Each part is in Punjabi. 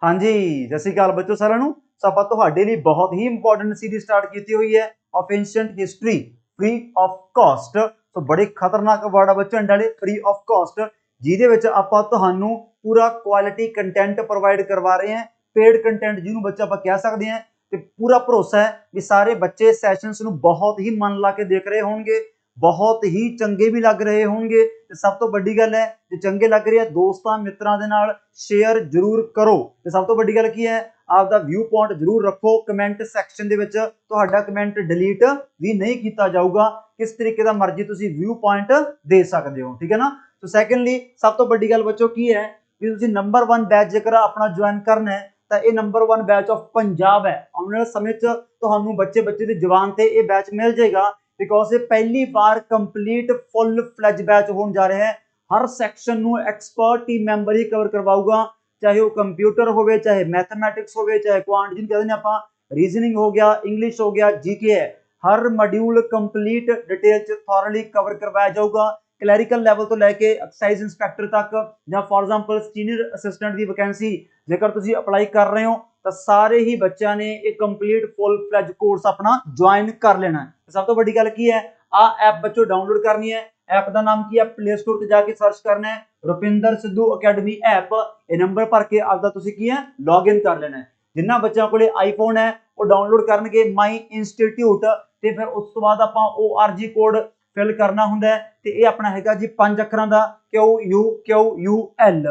हाँ जी, सत श्री अकाल बच्चों साਰਿਆਂ ਨੂੰ। ਸੋ ਆਪਾਂ ਤੁਹਾਡੇ ਲਈ ਬਹੁਤ ਹੀ ਇੰਪੋਰਟੈਂਟ ਸੀਰੀਜ਼ ਸਟਾਰਟ ਕੀਤੀ ਹੋਈ ਹੈ of ancient history free of cost. So ਬੜੇ ਖਤਰਨਾਕ ਵਰਡ ਆ ਬੱਚੋ ਵਾਲੇ ਫ੍ਰੀ ਆਫ ਕਾਸਟ, ਜਿਹਦੇ ਵਿੱਚ ਆਪਾਂ ਤੁਹਾਨੂੰ ਪੂਰਾ ਕੁਆਲਿਟੀ ਕੰਟੈਂਟ ਪ੍ਰੋਵਾਈਡ ਕਰਵਾ ਰਹੇ ਹਾਂ। पेड कंटेंट जिन्होंने बच्चा आप कह सकते हैं, तो पूरा भरोसा है भी सारे बच्चे सैशनस नूं बहुत ही मन ला के देख रहे होंगे, बहुत ही चंगे भी लग रहे होंगे। तो सब तो बड़ी गल है जो चंगे लग रहे हैं दोस्तों मित्रों के नाल शेयर जरूर करो। तो सब तो बड़ी गल की है आपका व्यू पॉइंट जरूर रखो। कमेंट सैक्शन दे विच तुहाडा कमेंट डिलीट भी नहीं किया जाऊगा, किस तरीके का मर्जी तुसीं व्यू पॉइंट दे सकते हो, ठीक है ना। तो सैकेंडली सब तो बड़ी गल बच्चों की है भी तुसीं नंबर 1 बैच जेकर अपना ज्वाइन करना है तो ये नंबर 1 बैच ऑफ पंजाब है। आने वाले समय तुहानू बच्चे की जवान से यह बैच मिल जाएगा, बिकॉज ये पहली बार कंप्लीट फुल फ्लैज बैच होने जा रहे हैं। हर सैक्शन नू एक्सपर्ट टीम मैंबर ही कवर करवाऊगा, चाहे वो कंप्यूटर हो, चाहे मैथमैटिक्स हो, चाहे क्वांट जिन कहते हैं आप रीजनिंग हो गया, इंग्लिश हो गया, जीके है। हर module complete detail thoroughly cover करवाया जाऊगा। क्लैरिकल लैवल तो लैके एक्साइज इंस्पैक्टर तक, या फॉर एग्जाम्पल सीनियर असिस्टेंट की वैकेंसी जेकर तुसीं अप्लाई कर रहे हो तो सारे ही बच्चों ने एक कंप्लीट फुल फ्लैज कोर्स अपना ज्वाइन कर लेना है। सब तो बड़ी गल की है आ ऐप बच्चों डाउनलोड करनी है। ऐप का नाम की है, प्ले स्टोर पर जाके सर्च करना है रुपिंदर सिद्धू अकैडमी ऐप। ये नंबर भर के आपका तुसीं की है लॉग इन कर लेना है। जिन्होंने बच्चों को आईफोन है वो डाउनलोड करनगे माई इंस्टीट्यूट, तो फिर उस तो बाद आपां ORG कोड फिल करना हुंदा है। ते ये अपना हैगा जी 5 अखरां दा QUQUL।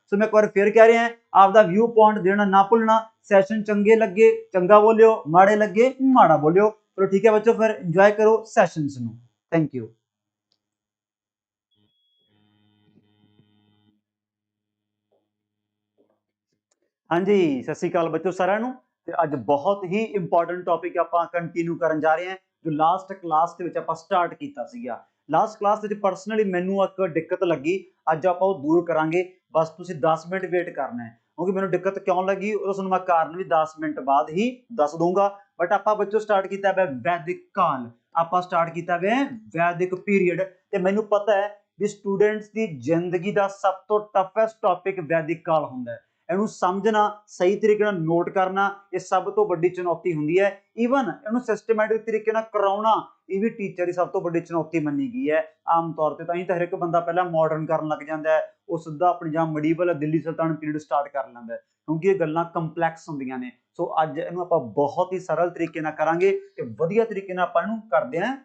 सो मैं एक बार फिर कह रहा है आपका व्यू पॉइंट देना ना भूलना। सैशन चंगे लगे चंगा बोलियो, माड़े लगे माड़ा बोलियो। चलो ठीक है बच्चों, फिर इंजॉय करो सैशनस नूं। Thank you. हाँ जी, सत श्री अकाल बच्चों सारिਆਂ ਨੂੰ। ਤੇ ਅੱਜ बहुत ही इंपॉर्टेंट टॉपिक ਆਪਾਂ ਕੰਟੀਨਿਊ ਕਰਨ ਜਾ ਰਹੇ ਹਾਂ जो लास्ट क्लास ਦੇ ਵਿੱਚ ਆਪਾਂ ਸਟਾਰਟ ਕੀਤਾ ਸੀਗਾ। लास्ट क्लास ਵਿੱਚ ਪਰਸਨਲੀ ਮੈਨੂੰ ਇੱਕ ਦਿੱਕਤ ਲੱਗੀ, ਅੱਜ ਆਪਾਂ ਉਹ ਦੂਰ ਕਰਾਂਗੇ। ਬਸ ਤੁਸੀਂ 10 ਮਿੰਟ ਵੇਟ ਕਰਨਾ ਹੈ, ਕਿਉਂਕਿ ਮੈਨੂੰ ਦਿੱਕਤ ਕਿਉਂ ਲੱਗੀ ਉਹ ਤੁਹਾਨੂੰ ਮੈਂ ਕਾਰਨ ਵੀ 10 ਮਿੰਟ ਬਾਅਦ ਹੀ ਦੱਸ ਦੂੰਗਾ। ਬਟ ਆਪਾਂ ਬੱਚੋ ਸਟਾਰਟ ਕੀਤਾ ਹੈ ਵੈਦਿਕ ਕਾਲ, ਆਪਾਂ ਸਟਾਰਟ ਕੀਤਾ ਹੈ ਵੈਦਿਕ ਪੀਰੀਅਡ। ਤੇ ਮੈਨੂੰ ਪਤਾ ਹੈ ਵੀ ਸਟੂਡੈਂਟਸ ਦੀ ਜ਼ਿੰਦਗੀ ਦਾ ਸਭ ਤੋਂ ਟਫੈਸਟ ਟੌਪਿਕ ਵੈਦਿਕ ਕਾਲ ਹੁੰਦਾ ਹੈ। ਇਹਨੂੰ ਸਮਝਣਾ, ਸਹੀ ਤਰੀਕੇ ਨਾਲ ਨੋਟ ਕਰਨਾ, ਇਹ ਸਭ ਤੋਂ ਵੱਡੀ ਚੁਣੌਤੀ ਹੁੰਦੀ ਹੈ। ਈਵਨ ਇਹਨੂੰ ਸਿਸਟਮੈਟਿਕ ਤਰੀਕੇ ਨਾਲ ਕਰਾਉਣਾ ਇਹ ਵੀ ਟੀਚਰ ਦੀ ਸਭ ਤੋਂ ਵੱਡੀ ਚੁਣੌਤੀ ਮੰਨੀ ਗਈ ਹੈ ਆਮ ਤੌਰ ਤੇ। ਤਾਂ ਹੀ ਤਾਂ ਹਰ ਇੱਕ ਬੰਦਾ ਪਹਿਲਾਂ ਮਾਡਰਨ ਕਰਨ ਲੱਗ ਜਾਂਦਾ ਹੈ, ਉਹ ਸਿੱਧਾ ਆਪਣੀ ਜਾਂ ਮੀਡੀਵਲ ਦਿੱਲੀ ਸੁਲਤਾਨ ਪੀਰੀਅਡ ਸਟਾਰਟ ਕਰ ਲੈਂਦਾ, ਕਿਉਂਕਿ ਇਹ ਗੱਲਾਂ ਕੰਪਲੈਕਸ ਹੁੰਦੀਆਂ ਨੇ। ਸੋ ਅੱਜ ਇਹਨੂੰ ਆਪਾਂ ਬਹੁਤ ਹੀ ਸਰਲ ਤਰੀਕੇ ਨਾਲ ਕਰਾਂਗੇ ਤੇ ਵਧੀਆ ਤਰੀਕੇ ਨਾਲ ਆਪਾਂ ਇਹਨੂੰ ਕਰਦੇ ਹਾਂ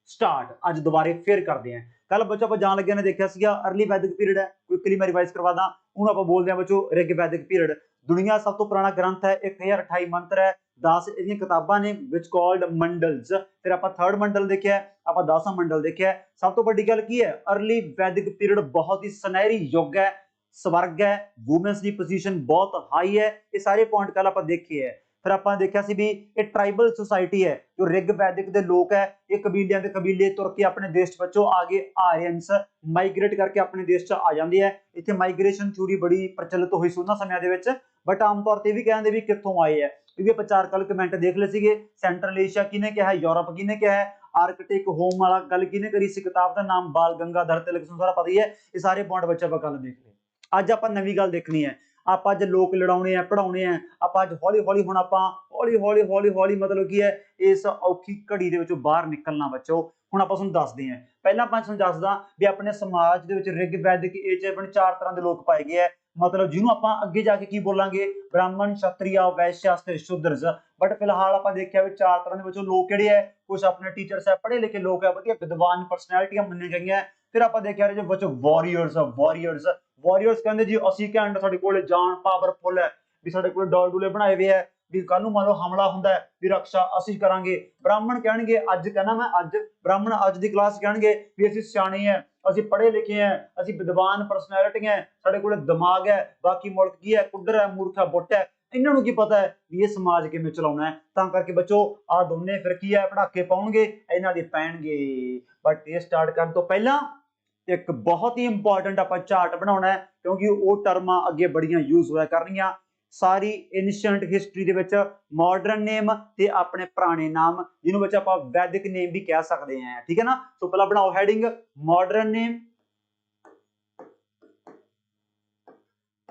ਸਟਾਰਟ। ਅੱਜ ਦੁਬਾਰੇ ਫੇਰ ਕਰਦੇ ਹਾਂ। कल बच्चों आप जान लगे ने देखा सीगा अर्ली वैदिक पीरियड है, क्विकली मैं रिवाइज करवा दा। हुण आप बोलते हैं बच्चों ऋग वैदिक पीरियड। दुनिया सब तो पुराना ग्रंथ है, 1028 मंत्र है, 10 इहदियां किताबां ने विच कॉल्ड मंडल्स। फिर आप थर्ड मंडल देखिया, आप 10वां मंडल देखिया। सब तो बड़ी गल की है अर्ली वैदिक पीरियड बहुत ही सुनहरी युग है, स्वर्ग है, वूमेन्स की पोजीशन बहुत हाई है। ये सारे पॉइंट कल आप देखे है। फिर आप देखा सी भी ये ट्राइबल सोसाइटी है, जो रिग वैदिक दे लोग है, ये कबीलियां दे कबीले तुर के अपने देश बच्चों आगे आर्यंस माइग्रेट करके अपने देश च आ जाते हैं। इतने माइग्रेशन थ्योरी बड़ी प्रचलित हुई सी उन्हां समयां दे विच, बट आम तौर पर भी कहते भी कित्थों आए है, क्योंकि आप 4 कल कमेंट देख ले सीगे। सैंट्रल एशिया किने कहा, यूरोप किने कहा, आर्कटिक होम वाला गल किने करी सी, किताब का नाम बाल गंगाधर तिलक, सारा पता ही है। ये सारे पॉइंट बच्चे आप कल देख ले। अज आप नवीं गल देखनी है, आप अज लोक लड़ाने हैं पढ़ाने हैं। आप अज हौली हौली हुण आपां हौली हौली हौली हौली मतलब की है इस औखी घड़ी दे विचों बाहर निकलना बच्चों। हुण आपां तुहानूं दसदे हां, पहलां आपां तुहानूं दसदा भी अपने समाज दे विच रिग वैदिक एज अपने 4 तरह के लोग पाए गए हैं। मतलब जिन्होंने आपां अगे जाके की बोलांगे ब्राह्मण, क्षत्रिय, वैश्य ते शूद्र। बट फिलहाल आपां देखिया भी 4 तरह के विचों लोग किहड़े है, कुछ अपने टीचर्स है, पढ़े लिखे लोग है, वधिया विद्वान परसनैलिटियां मन्नी गई हैं। फिर आपां देखिया जो बच्चों वॉरियर्स वॉरियर्स कहते जी असीं घैंट, साडे कोल जान पावरफुल है, भी साडे कोल डॉल डूले बनाए हुए है, भी कल मान लो हमला हुंदा है भी रक्षा असीं करांगे। ब्राह्मण कहणगे अज कहना मैं अज ब्राह्मण अज दी क्लास कहणगे भी असीं सियाणे हैं, असीं पढ़े लिखे हैं, असीं विद्वान परसनैलिटी हैं, साडे कोल दिमाग है, बाकी मुल्क की है कुड्डर है, मूर्ख है, बुੱਟ है। इन्हां नूं की पता है भी ये समाज किवें चलाउणा है। तां करके बच्चों आ दोने फिर की है पटाके पाउणगे, इन्हां दे पैणगे। बट ये स्टार्ट करन तो पहलां एक बहुत ही इंपॉर्टेंट आप चार्ट बनाना है, क्योंकि वो टर्मां अगे बड़ियां यूज होया करनियां। सारी एंशिएंट हिस्टरी दे विच मॉडर्न नेम ते अपने पुराने नाम, जिन्हों विच आपां वैदिक नेम भी कह सकते हैं, ठीक है ना। तो पहला बनाओ हेडिंग मॉडर्न नेम,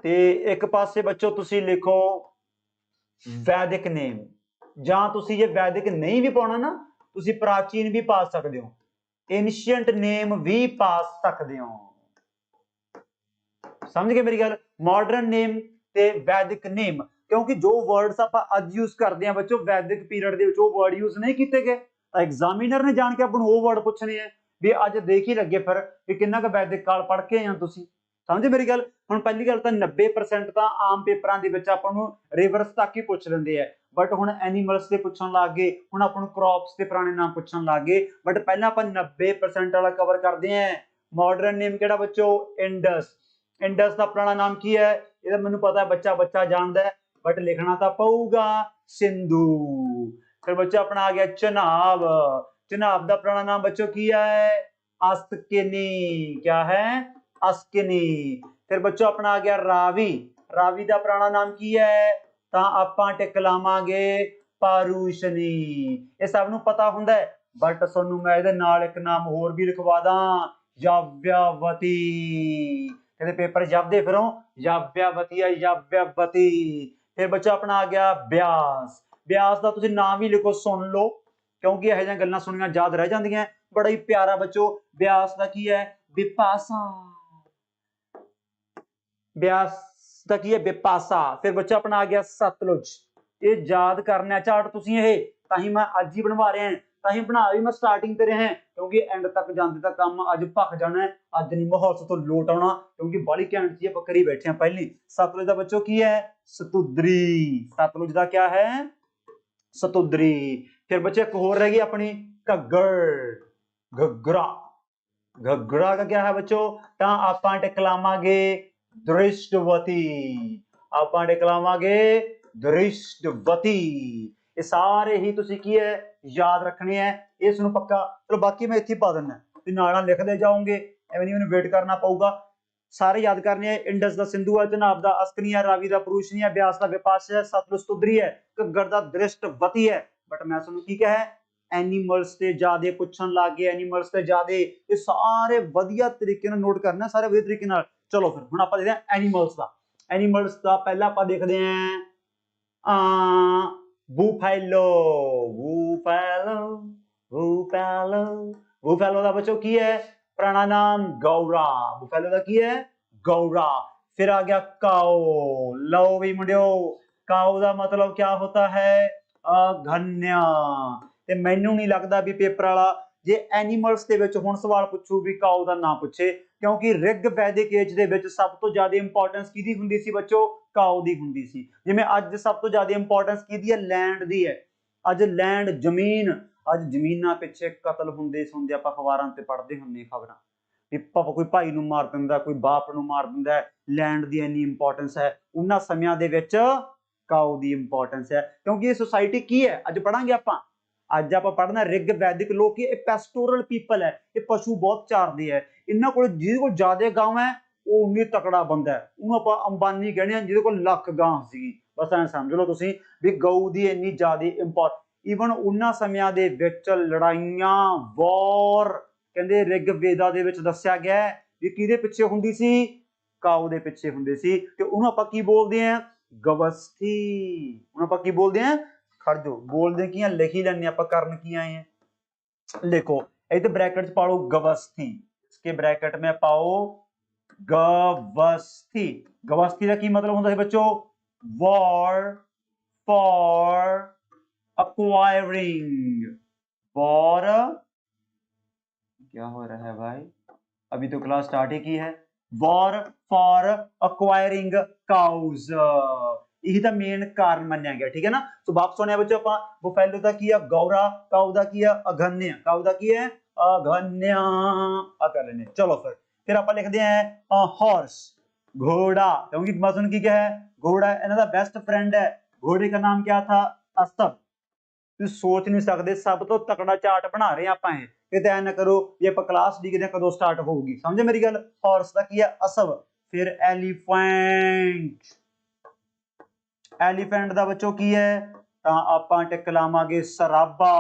ਤੇ ਇੱਕ ਪਾਸੇ ਬੱਚੋ ਤੁਸੀਂ ਲਿਖੋ ਵੈਦਿਕ ਨੇਮ, ਜਾਂ ਤੁਸੀਂ ਜੇ ਵੈਦਿਕ ਨਹੀਂ ਵੀ ਪਾਉਣਾ ਨਾ, ਤੁਸੀਂ ਪ੍ਰਾਚੀਨ ਵੀ ਪਾ ਸਕਦੇ ਹੋ, एंशिएंट नेम भी पा सकते हो। समझ गए मेरी गल? मॉडर्न नेम ते वैदिक नेम, क्योंकि जो वर्ड्स आप अज यूज करते हैं बच्चों वैदिक पीरियड दे विच वो वर्ड यूज नहीं किए गए, एग्जामिनर ने जान के अपन वो वर्ड पूछने हैं भी अज देख ही लगे फिर कि किन्ना क वैदिक काल पढ़ के हैं तुसी। समझे मेरी गल? हुण पहली गल तां 90% तां आम पेपरां दे विच आपां नूं रिवर्स तक ही पुछ लैंदे आ, बट हुण एनीमल्स ते पुछण लग गए, हुण आपां नूं क्रॉप्स ते पुराने नाम पुछण लग गए, बट पहला आपां 90% वाला कवर करदे हैं। मॉडर्न नेम किहड़ा बच्चों? इंडस। इंडस का पुराना नाम की है? ये मैनूं पता है, बच्चा बच्चा जानदा है, बट लिखना तो पऊगा सिंधु। फिर बच्चा अपना आ गया चनाब। चनाब का पुराना नाम बच्चों की है? अस्किनी। क्या है? अस्किनी। फिर बच्चों अपना आ गया रावी। रावी का पुराना नाम की है? तां आपां टिक लावांगे पारूशनी। ये सब नूं पता हुंदा है, बट सोनू मैं इहदे नाल एक नाम होर भी लिखवा दा, याव्यावती। कहते पेपर जपदे फिरों याव्यावती है, याव्यावती। फिर बच्चा अपना आ गया ब्यास। ब्यास का तुसीं नाम ही लिखो, सुन लो, क्योंकि यह जिहियां गल्लां सुनियां याद रह जांदियां। बड़ा ही प्यारा बच्चों ब्यास का की है? बिपासा। ब्यास का की है? बिपासा। फिर बच्चा अपना आ गया सतलुज। ये याद करना चार्ट तुसीं, ये तां ही मैं अज ही बनवा रहे हैं, तां ही बना भी मैं स्टार्टिंग ते रहे, क्योंकि एंड तक जाते तक काम अज भख जाना है, अज नहीं माहौल तो लोट आना, क्योंकि बड़ी घैंट चीज आप करी बैठे हैं। पहली सतलुज का बच्चों की है? सतुद्री। सतलुज का क्या है? सतुद्री। फिर बच्चे एक होर रह गई अपनी घग्गर। घग्गरा। घग्गरा का क्या है बच्चों? तां आपां टिक लावांगे दृष्टवती। आपां टिक लावांगे दृष्टवती। ये सारे ही तुसीं की है याद रखने हैं, इस नूं पक्का। चलो बाकी मैं इत्थे पा दिंदा, तुसीं नाल लिखदे जाओगे, एवें नहीं मैनूं वेट करना पऊगा। सारे याद करने हैं। इंडस का सिंधु है, चनाब का अस्कनी है, रावी का पुरुषनी है, ब्यास का विपास है, सतलुज तुद्री है, घग्गर का दृष्टवती है। बट मैं तुहानूं की कहा, एनीमल्स ते ज्यादा पुछण लग गए, एनीमल्स ते ज्यादा, ये सारे वधिया तरीके नाल नोट करना, सारे वधिया तरीके नाल। चलो फिर हुण आपां देखदे हां एनीमल्स का। एनीमल्स का पहला आपां देखदे हां बूफैलो। बूफैलो। बूफैलो। बूफैलो का बच्चों की है? पुराना नाम गौरा। बूफैलो का की है? गौरा। फिर आ गया काओ। लो भी मुंडियो, काओ का मतलब क्या होता है? अघन्य। ते मैनू नहीं लगता भी पेपर वाला जे एनीमल्स दे विच हुण सवाल पुछू भी काओ का ना पूछे, क्योंकि रिग वैदिक एज दे विच सब तो ज्यादा इंपॉर्टेंस किहदी हुंदी सी बच्चों? काओ दी हुंदी सी। जिवें अज सब तो ज्यादा इंपॉर्टेंस किहदी है? लैंड दी है। अज लैंड जमीन, अज जमीनां पिछे कतल हुंदे सुनदे आपां अखबारां ते पढ़दे हुंदे खबरां भी कोई भाई नूं मार दिंदा, कोई बाप नूं मार दिंदा। लैंड दी इन्नी इंपॉर्टेंस है, उन्हां समियां दे विच काओ दी इंपॉर्टेंस है, क्योंकि ये सोसाइटी की है अज पढ़ांगे आपां। अज आपां पढ़ना रिग वैदिक लोग की पेस्टोरल पीपल है, ये पशु बहुत चारदे है। इन्हां कोल जिहदे कोल ज्यादा गांव है वो उन्नी तकड़ा बंदा है, उहनूं आपां अंबानी कहने आ जिहदे कोल लख गां सीगी। बस ऐ समझ लो तुसीं भी गऊ दी इन्नी ज्यादा इंपॉर्टेंट। ईवन उन्हां समियां दे विच लड़ाइयां वॉर कहंदे रिग वेदा दे विच दस्सिया गया है भी किहदे पिछे हुंदी सी? काऊ दे पिछे हुंदे सी। ते उहनूं आपां की बोलदे हैं? गवस्थी। उहनूं आपां की बोलदे हैं? खड़ जो बोलदे की हैं, लिख ही लैने आपां, करन की आए हैं। लिखो इधर ब्रैकेट च पाओ गवस्थी, इसके ब्रैकेट में पाओ गवस्थी। गवस्थी का की मतलब होता है बच्चों? War for acquiring. वॉर, क्या हो रहा है भाई, अभी तो क्लास स्टार्ट ही की है। वॉर फॉर अक्वायरिंग काउज, यही तो मेन कारण मन्या गया, ठीक है ना। तो वापस होने बच्चों आपां बुफैलो दा की है गौरा, काऊ दा की है अघन्य, काऊ दा की है अघन्य। आ कर लेने। चलो फिर आपां लिखदे हैं हॉर्स, घोड़ा, क्योंकि मसुन की क्या है? घोड़ा इन्हां दा बेस्ट फ्रेंड है। घोड़े का नाम क्या था? असब। तुसीं सोच नहीं सकते, सब तो तकड़ा चार्ट बना रहे हैं आपां। किते ऐ ना करो ये आपां क्लास डिगदे कदों स्टार्ट होगी, समझे मेरी गल। हॉर्स दा की है? असब। फिर एलीफेंट। एलीफेंट दा बच्चों की है? तां आपां टिक लावांगे सराबा।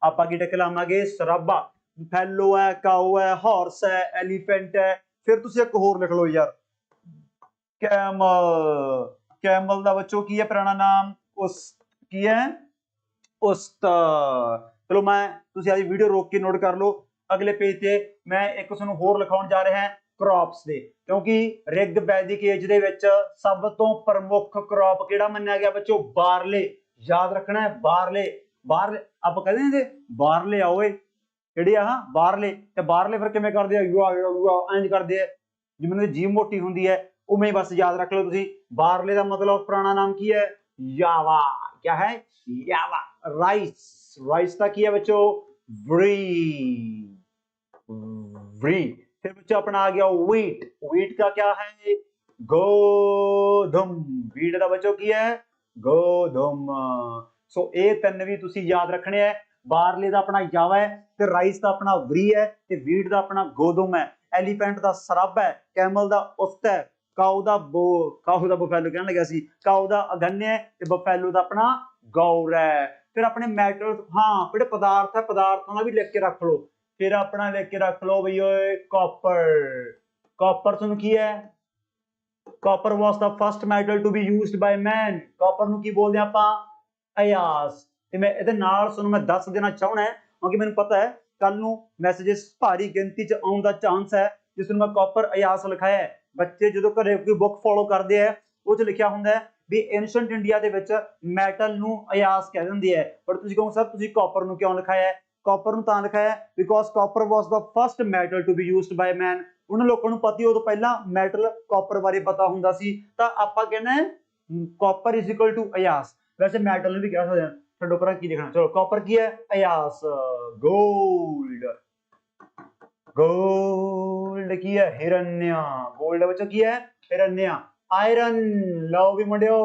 आपां की टिक लावांगे? सराबा। फैलो है, काऊ है, हॉर्स है, एलीफेंट है। फिर तुसीं एक होर लिख लो यार, कैमल। कैमल दा बच्चों की है पुराना नाम? उस की है उस्त। चलो मैं तुसी आज वीडियो रोक के नोट कर लो। अगले पेज ते मैं एक तुहानू होर लिखाउण जा रहा है क्रॉप्स दे, क्योंकि रिग वैदिक एज दे विच सब तो प्रमुख क्रॉप किहड़ा मन्निया गया बच्चों? बारले। याद रखना है बारले। बारले आप कहते हैं बारले आओ किहड़े आ बारले, ते बारले फिर किवें करदे आ? युआ युआ इंज करदे आ जिवें जीभ मोटी हुंदी है, उवें ही बस याद रख लो तुसी। बारले का मतलब पुराना नाम की है? यावा। क्या है? यावा। राइस। राइस का की है बच्चों? व्री। व्री। फिर बच्चों अपना आ गया व्हीट। व्हीट का क्या है? गोधुम। व्हीट का बच्चों की है? गोधुम। सो ये तीन भी तुसी याद रखने है। बारले का अपना यावा है, ते राइस का अपना व्री है, ते व्हीट का अपना गोधुम है। एलीफेंट का सरब है, कैमल का उस्त है, काऊ का बफैलो कहने लगा सी, काऊ का अगन्य है, ते बफैलो का अपना गौर है। फिर अपने मैटल, हाँ ਜਿਹੜੇ पदार्थ है पदार्थों का भी लिख के रख लो। फिर अपना लिख के रख लो बई कॉपर। कॉपर तुहानू की है? Copper was the first metal to be used by man. Copper ਨੂੰ ਕੀ ਬੋਲਦੇ ਆਪਾਂ? ਅਯਾਸ। ਤੇ ਮੈਂ ਇਹਦੇ ਨਾਲ ਤੁਹਾਨੂੰ ਮੈਂ ਦੱਸ ਦੇਣਾ ਚਾਹਣਾ ਹੈ, ਕਿਉਂਕਿ ਮੈਨੂੰ ਪਤਾ ਹੈ ਕੱਲ ਨੂੰ ਮੈਸੇजेस ਭਾਰੀ ਗਿਣਤੀ ਚ ਆਉਣ ਦਾ ਚਾਂਸ ਹੈ, ਜਿਸ ਨੂੰ ਮੈਂ ਕਾਪਰ ਅਯਾਸ ਲਿਖਾਇਆ ਹੈ। ਬੱਚੇ ਜਦੋਂ ਘਰੇ ਕੋਈ ਬੁੱਕ ਫੋਲੋ ਕਰਦੇ ਆ ਉਹ ਚ ਲਿਖਿਆ ਹੁੰਦਾ ਹੈ ਵੀ ਐਂਸ਼ੀਐਂਟ ਇੰਡੀਆ ਦੇ ਵਿੱਚ ਮੈਟਲ ਨੂੰ ਅਯਾਸ ਕਹਿ ਦਿੰਦੇ ਆ, ਪਰ ਤੁਸੀਂ ਕਹੋ ਸਰ ਤੁਸੀਂ ਕਾਪਰ ਨੂੰ ਕਿਉਂ ਲਿਖਾਇਆ ਹੈ? ਕਾਪਰ ਨੂੰ ਤਾਂ ਲਿਖਾਇਆ ਹੈ because copper was the first metal to be used by man. ਉਹਨਾਂ ਲੋਕਾਂ ਨੂੰ ਪਤਾ ਹੀ ਉਦੋਂ ਪਹਿਲਾਂ ਮੈਟਲ ਕਾਪਰ ਬਾਰੇ ਪਤਾ ਹੁੰਦਾ ਸੀ, ਤਾਂ ਆਪਾਂ ਕਹਿੰਦੇ ਕਾਪਰ ਇਜ਼ ਇਕੁਅਲ ਟੂ ਅਯਾਸ। वैसे मेटल भी कह सकते हैं, छोड़ो पर की लिखना। चलो कॉपर की है? अयास। गोल्ड। गोल्ड की है? हिरण्य। गोल्ड बच्चों की है? हिरण्य। आयरन। लो भी मुंडियो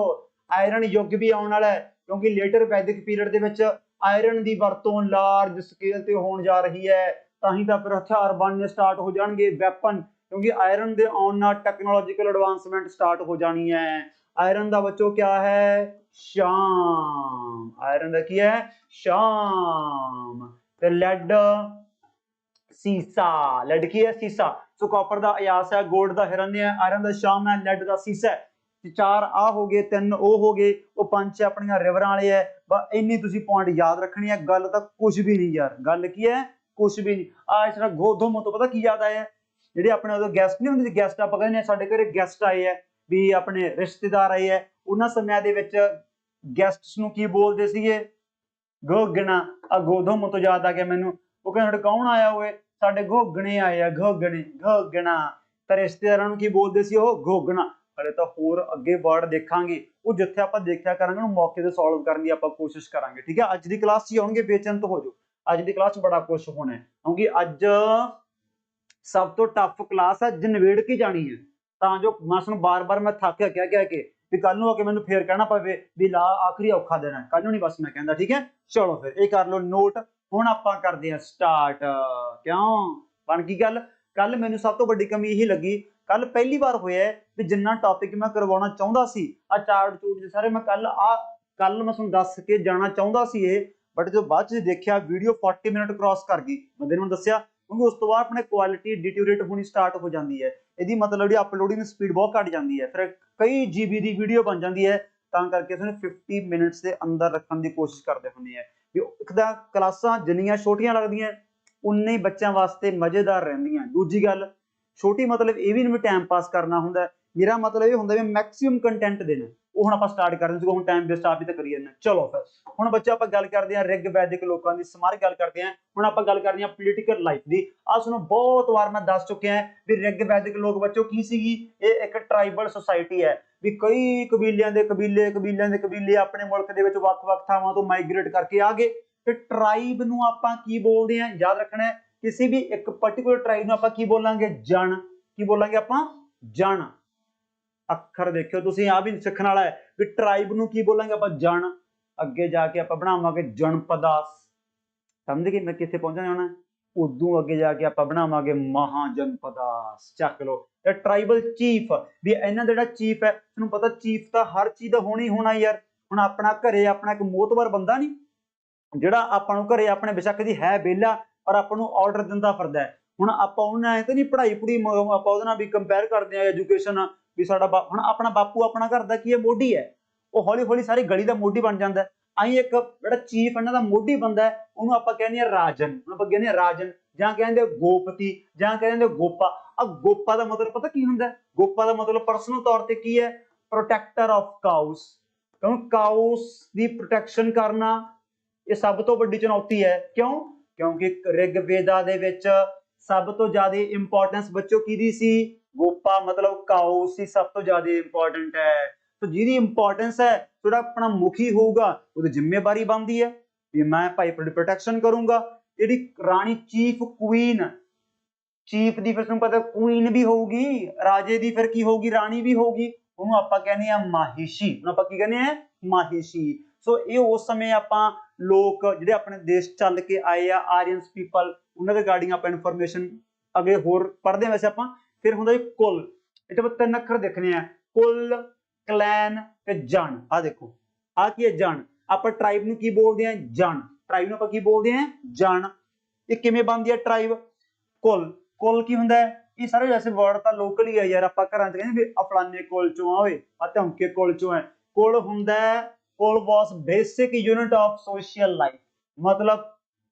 आयरन युग भी आने वाला है, क्योंकि लेटर वैदिक पीरियड ਦੇ ਵਿੱਚ आयरन ਦੀ ਵਰਤੋਂ ਲਾਰਜ ਸਕੇਲ ਤੇ ਹੋਣ ਜਾ ਰਹੀ ਹੈ, ਤਾਂ ਹੀ ਤਾਂ ਫਿਰ ਹਥਿਆਰ ਬਣਨੇ ਸਟਾਰਟ ਹੋ ਜਾਣਗੇ, ਵੈਪਨ, क्योंकि आयरन ਦੇ ਆਉਣ ਨਾਲ ਟੈਕਨੋਲੋਜੀਕਲ ਐਡਵਾਂਸਮੈਂਟ ਸਟਾर्ट हो जानी है। आयरन ਦਾ बच्चों क्या है? शाम। आयरन का की है? शाम। ते लेड? सीसा। लेड की है? सीसा। सो कॉपर का अयास है, गोल्ड का हिरण्य है, आयरन का शाम है, लेड का सीसा है। चार आ हो गए, तीन ओ हो गए, वो पंज अपनी रिवरां वाले है। बस इन्नी तुसी पॉइंट याद रखनी है। गल तो कुछ भी नहीं यार, गल की है? कुछ भी नहीं। आ इस गोधुम तो पता की याद आया? ਜਿਹੜੇ ਆਪਣੇ ਉਦੋਂ ਗੈਸਟ ਨਹੀਂ ਹੁੰਦੇ, ਗੈਸਟ ਆਪਾਂ ਕਹਿੰਦੇ ਸਾਡੇ ਘਰੇ ਗੈਸਟ ਆਏ ਹੈ, ਵੀ ਆਪਣੇ ਰਿਸ਼ਤੇਦਾਰ ਆਏ ਹੈ, ਉਹਨਾਂ ਸਮਿਆਂ ਦੇ ਵਿੱਚ ਗੈਸਟਸ ਨੂੰ ਕੀ ਬੋਲਦੇ ਸੀਗੇ? ਗੋਗਣਾ। ਆ ਗੋਧੁਮ ਤੋਂ ਯਾਦ ਆ ਗਿਆ ਮੈਨੂੰ, ਉਹ ਕਹਿੰਦੇ ਸਾਡੇ ਕੌਣ ਆਇਆ ਹੋਏ? ਸਾਡੇ ਗੋਗਣੇ ਆਏ ਆ, ਗੋਗਣੇ, ਗੋਗਣਾ। ਤਾਂ ਰਿਸ਼ਤੇਦਾਰਾਂ ਨੂੰ ਕੀ ਬੋਲਦੇ ਸੀ ਉਹ? ਗੋਗਣਾ। ਹਲੇ ਤਾਂ ਹੋਰ ਅੱਗੇ ਵਰਡ ਦੇਖਾਂਗੇ, ਉਹ ਜਿੱਥੇ ਆਪਾਂ ਦੇਖਿਆ ਕਰਾਂਗੇ ਉਹਨੂੰ ਮੌਕੇ ਤੇ ਸੋਲਵ ਕਰਨ ਦੀ ਆਪਾਂ ਕੋਸ਼ਿਸ਼ ਕਰਾਂਗੇ, ਠੀਕ ਹੈ। ਅੱਜ ਦੀ ਕਲਾਸ 'ਚ ਆਉਣਗੇ, ਬੇਚੈਨ ਹੋ ਜਾਓ, ਅੱਜ ਦੀ ਕਲਾਸ 'ਚ ਬੜਾ ਕੁਛ ਹੋਣਾ ਹੈ, ਕਿਉਂਕਿ ਅੱਜ ਸਭ ਤੋਂ ਟਫ ਕਲਾਸ ਹੈ, ਨਿਬੇੜ ਕੇ ਜਾਣੀ ਹੈ, ਤਾਂ ਜੋ ਮੈਂ ਤੁਹਾਨੂੰ ਬਾਰ-ਬਾਰ ਮੈਂ ਥੱਕ ਕਹਿ ਕੇ ਵੀ ਕੱਲ ਨੂੰ ਆ ਕੇ ਮੈਨੂੰ ਫੇਰ ਕਹਿਣਾ ਪਵੇ ਵੀ ਲਾ ਆਖਰੀ ਔਖਾ ਦੇਣਾ, ਕੱਲ ਨੂੰ ਨਹੀਂ ਬਸ ਮੈਂ ਕਹਿੰਦਾ, ਠੀਕ ਹੈ। ਚਲੋ ਫਿਰ ਇਹ ਕਰ ਲਓ ਨੋਟ। ਹੁਣ ਆਪਾਂ ਕਰਦੇ ਹਾਂ ਸਟਾਰਟ। ਕਿਉਂ ਬਣ ਗਈ ਗੱਲ? ਕੱਲ ਮੈਨੂੰ ਸਭ ਤੋਂ ਵੱਡੀ ਕਮੀ ਇਹੀ ਲੱਗੀ, ਕੱਲ ਪਹਿਲੀ ਵਾਰ ਹੋਇਆ ਵੀ ਜਿੰਨਾ ਟੌਪਿਕ ਮੈਂ ਕਰਵਾਉਣਾ ਚਾਹੁੰਦਾ ਸੀ, ਆ ਚਾਰਟ ਚੂਟ ਦੇ ਸਾਰੇ ਮੈਂ ਕੱਲ ਮੈਂ ਤੁਹਾਨੂੰ ਦੱਸ ਕੇ ਜਾਣਾ ਚਾਹੁੰਦਾ ਸੀ ਇਹ, ਬਟ ਜਦੋਂ ਬਾਅਦ 'ਚ ਦੇਖਿਆ ਵੀਡੀਓ 40 ਮਿੰਟ ਕ੍ਰਾਸ ਕਰ ਗਈ, ਬੰਦੇ ਨੂੰ ਦੱਸਿਆ, ਕਿਉਂਕਿ ਉਸ ਤੋਂ ਬਾਅਦ ਆਪਣੇ ਕੁਆਲਿਟੀ ਡਿਟੀਰੀਏਟ ਹੋਣੀ ਸਟਾਰਟ ਹੋ ਜਾਂਦੀ ਹੈ। ਇਹਦੀ ਮਤਲਬ ਜਿਹੜੀ ਅਪਲੋਡਿੰਗ ਸਪੀਡ ਬਹੁਤ ਘੱਟ ਜਾਂਦੀ ਹੈ, ਫਿਰ ਕਈ GB ਦੀ ਵੀਡੀਓ ਬਣ ਜਾਂਦੀ ਹੈ, ਤਾਂ ਕਰਕੇ ਅਸੀਂ 50 ਮਿੰਟਸ ਦੇ ਅੰਦਰ ਰੱਖਣ ਦੀ ਕੋਸ਼ਿਸ਼ ਕਰਦੇ ਹੁੰਦੇ ਆ ਵੀ ਇੱਕ ਤਾਂ ਕਲਾਸਾਂ ਜਿੰਨੀਆਂ ਛੋਟੀਆਂ ਲੱਗਦੀਆਂ ਉਨੇ ਹੀ ਬੱਚਿਆਂ ਵਾਸਤੇ ਮਜ਼ੇਦਾਰ ਰਹਿੰਦੀਆਂ। ਦੂਜੀ ਗੱਲ ਛੋਟੀ ਮਤਲਬ ਇਹ ਵੀ ਨਹੀਂ ਵੀ ਟਾਈਮ ਪਾਸ ਕਰਨਾ ਹੁੰਦਾ, ਮੇਰਾ ਮਤਲਬ ਇਹ ਹੁੰਦਾ ਵੀ ਮੈਕਸਿਮਮ ਕੰਟੈਂਟ ਦੇਣਾ। ਉਹ ਹੁਣ ਆਪਾਂ ਸਟਾਰਟ ਕਰਦੇ ਹਾਂ, ਹੁਣ ਟਾਈਮ ਵੇਸਟ ਆਪ ਹੀ ਤਾਂ ਕਰੀ ਜਾਂਦੇ। ਚਲੋ ਫਿਰ ਹੁਣ ਬੱਚੇ ਆਪਾਂ ਗੱਲ ਕਰਦੇ ਹਾਂ ਰਿਗ ਵੈਦਿਕ ਲੋਕਾਂ ਦੀ, ਸਮਾਰੀ ਗੱਲ ਕਰਦੇ ਹਾਂ। ਹੁਣ ਆਪਾਂ ਗੱਲ ਕਰਨੀ ਆ ਪੋਲੀਟੀਕਲ ਲਾਈਫ ਦੀ। ਆਹ ਤੁਹਾਨੂੰ ਬਹੁਤ ਵਾਰ ਮੈਂ ਦੱਸ ਚੁੱਕਿਆ ਵੀ ਰਿਗ ਵੈਦਿਕ ਲੋਕ ਬੱਚੋ ਕੀ ਸੀਗੀ? ਇਹ ਇੱਕ ਟਰਾਈਬਲ ਸੁਸਾਇਟੀ ਹੈ, ਵੀ ਕਈ ਕਬੀਲਿਆਂ ਦੇ ਕਬੀਲੇ ਆਪਣੇ ਮੁਲਕ ਦੇ ਵਿੱਚ ਵੱਖ-ਵੱਖ ਥਾਵਾਂ ਤੋਂ ਮਾਈਗ੍ਰੇਟ ਕਰਕੇ ਆ ਗਏ, ਤੇ ਟਰਾਈਬ ਨੂੰ ਆਪਾਂ ਕੀ ਬੋਲਦੇ ਹਾਂ? ਯਾਦ ਰੱਖਣਾ, ਕਿਸੇ ਵੀ ਇੱਕ ਪਾਰਟਿਕੂਲਰ ਟਰਾਈਬ ਨੂੰ ਆਪਾਂ ਕੀ ਬੋਲਾਂਗੇ? ਜਨ। ਕੀ ਬੋਲਾਂਗੇ ਆਪਾਂ? ਜਨ। ਅੱਖਰ ਦੇਖਿਓ ਤੁਸੀਂ, ਆ ਵੀ ਸਿੱਖਣ ਵਾਲਾ ਹੈ ਵੀ ਟਰਾਈਬ ਨੂੰ ਕੀ ਬੋਲਾਂਗੇ ਆਪਾਂ? ਜਨ। ਅੱਗੇ ਜਾ ਕੇ ਆਪਾਂ ਬਣਾਵਾਂਗੇ ਜਨਪਦਾਸ। ਸਮਝ ਗਏ ਮੈਂ ਕਿੱਥੇ ਪਹੁੰਚਣਾ ਹੁਣ? ਉਦੋਂ ਅੱਗੇ ਜਾ ਕੇ ਆਪਾਂ ਬਣਾਵਾਂਗੇ ਮਹਾਜਨਪਦਾਸ। ਚੱਕ ਲਓ। ਤੇ ਟਰਾਈਬਲ ਚੀਫ, ਵੀ ਇਹਨਾਂ ਦਾ ਜਿਹੜਾ ਚੀਫ ਹੈ, ਤੁਹਾਨੂੰ ਪਤਾ ਚੀਫ ਤਾਂ ਹਰ ਚੀਜ਼ ਦਾ ਹੋਣਾ ਹੀ ਹੋਣਾ ਯਾਰ। ਹੁਣ ਆਪਣਾ ਘਰੇ ਆਪਣਾ ਇੱਕ ਮੋਹਤਬਰ ਬੰਦਾ ਨਹੀਂ, ਜਿਹੜਾ ਆਪਾਂ ਨੂੰ ਘਰੇ ਆਪਣੇ ਬੇਸ਼ੱਕ ਦੀ ਹੈ ਵਿਹਲਾ, ਪਰ ਆਪਾਂ ਨੂੰ ਆਰਡਰ ਦਿੰਦਾ ਫਿਰਦਾ ਹੈ। ਹੁਣ ਆਪਾਂ ਉਹਨਾਂ ਐ ਤਾਂ ਨਹੀਂ ਪੜ੍ਹਾਈ ਪੜੂਈ ਆਪਾਂ ਉਹਦੇ ਨਾਲ ਵੀ ਕੰਪੇਅਰ ਕਰਦੇ ਹਾਂ ਐਜੂਕੇਸ਼ਨ ਵੀ ਸਾਡਾ ਹੁਣ ਆਪਣਾ ਬਾਪੂ ਆਪਣਾ ਘਰ ਦਾ ਕੀ ਹੈ, ਮੋਢੀ ਹੈ। ਉਹ ਹੌਲੀ ਹੌਲੀ ਸਾਰੀ ਗਲੀ ਦਾ ਮੋਢੀ ਬਣ ਜਾਂਦਾ ਹੈ। ਅਸੀਂ ਇੱਕ ਜਿਹੜਾ ਚੀਫ ਇਹਨਾਂ ਦਾ ਮੋਢੀ ਬੰਦਾ ਹੈ, ਉਹਨੂੰ ਆਪਾਂ ਕਹਿੰਦੇ ਆ ਰਾਜਨ, ਉਹਨੂੰ ਆਪਾਂ ਕਹਿੰਦੇ ਆ ਰਾਜਨ, ਜਾਂ ਕਹਿੰਦੇ ਗੋਪਤੀ, ਜਾਂ ਕਹਿੰਦੇ ਗੋਪਾ। ਆ ਗੋਪਾ ਦਾ ਮਤਲਬ ਪਤਾ ਕੀ ਹੁੰਦਾ? ਗੋਪਾ ਦਾ ਮਤਲਬ ਪਰਸਨਲ ਤੌਰ ਤੇ ਕੀ ਹੈ? Protector of cows. ਕਿਉਂ? ਕਾਊਸ ਦੀ ਪ੍ਰੋਟੈਕਸ਼ਨ ਕਰਨਾ ਇਹ ਸਭ ਤੋਂ ਵੱਡੀ ਚੁਣੌਤੀ ਹੈ। ਕਿਉਂ? ਕਿਉਂਕਿ ਰਿਗ ਵੇਦਾ ਦੇ ਵਿੱਚ ਸਭ ਤੋਂ ਜ਼ਿਆਦਾ ਇੰਪੋਰਟੈਂਸ ਬੱਚੋ ਕਿਹਦੀ ਸੀ? ਗੋਪਾ ਮਤਲਬ ਕਾਊਸ ਸੀ ਸਭ ਤੋਂ ਜ਼ਿਆਦਾ ਇੰਪੋਰਟੈਂਟ ਹੈ। तो ਜਿਹਦੀ ਇੰਪੋਰਟੈਂਸ ਹੈ, ਜਿਹੜਾ ਆਪਣਾ ਮੁਖੀ ਹੋਊਗਾ ਉਹਦੀ ਜ਼ਿੰਮੇਵਾਰੀ ਬਣਦੀ ਹੈ ਵੀ ਮੈਂ ਭਾਈ ਪ੍ਰੋਟੈਕਸ਼ਨ ਕਰੂੰਗਾ। ਜਿਹੜੀ ਰਾਣੀ ਚੀਫ ਕੁਈਨ, ਚੀਫ ਦੀ ਫਿਰ ਤੁਹਾਨੂੰ ਪਤਾ ਕੁਈਨ ਵੀ ਹੋਊਗੀ, ਰਾਜੇ ਦੀ ਫਿਰ ਕੀ ਹੋਊਗੀ? ਰਾਣੀ ਵੀ ਹੋਊਗੀ। ਉਹਨੂੰ ਆਪਾਂ ਕਹਿੰਦੇ ਆ ਮਾਹਿਸ਼ੀ। ਉਹਨੂੰ ਆਪਾਂ ਕੀ ਕਹਿੰਦੇ ਆ? ਮਾਹਿਸ਼ੀ। ਸੋ ਇਹ ਉਸ ਸਮੇਂ ਆਪਾਂ ਲੋਕ ਜਿਹੜੇ ਆਪਣੇ ਦੇਸ਼ ਚੱਲ ਕੇ ਆਏ ਆ, ਆਰੀਅਨਸ ਪੀਪਲ, ਉਹਨਾਂ ਦੇ ਰਿਗਾਰਡਿੰਗ ਆਪਾਂ ਇਨਫੋਰਮੇਸ਼ਨ ਅੱਗੇ ਹੋਰ ਪੜ੍ਹਦੇ ਹਾਂ। ਵੈਸੇ ਆਪਾਂ ਫਿਰ ਹੁੰਦਾ ਜੀ ਕੁਲ। ਇਹ ਤਾਂ ਤਿੰਨ ਅੱਖਰ ਦੇਖਣੇ ਆ, ਕੁਲ, ਕਲੈਨ ਤੇ ਜਨ। ਆ ਦੇਖੋ ਆ ਕੀ ਹੈ? ਜਨ। ਆਪਾਂ ਟ੍ਰਾਈਬ ਨੂੰ ਕੀ ਬੋਲਦੇ ਆ? ਜਨ। ਟ੍ਰਾਈਬ ਨੂੰ ਆਪਾਂ ਕੀ ਬੋਲਦੇ ਆ? ਜਨ। ਇਹ ਕਿਵੇਂ ਬਣਦੀ ਹੈ ਟ੍ਰਾਈਬ? ਕੁਲ। ਕੁਲ ਕੀ ਹੁੰਦਾ ਹੈ? ਇਹ ਸਾਰੇ ਵੈਸੇ ਵਰਡ ਤਾਂ ਲੋਕਲ ਹੀ ਆ ਯਾਰ, ਆਪਾਂ ਘਰਾਂ 'ਚ ਕਹਿੰਦੇ ਵੀ ਫਲਾਣੇ ਕੁਲ ਚੋਂ ਆ, ਓਏ ਆ ਧਮਕੇ ਕੁਲ ਚੋਂ ਹੈ। ਕੁਲ ਹੁੰਦਾ ਹੈ, ਕੁਲ was basic unit of social life. ਮਤਲਬ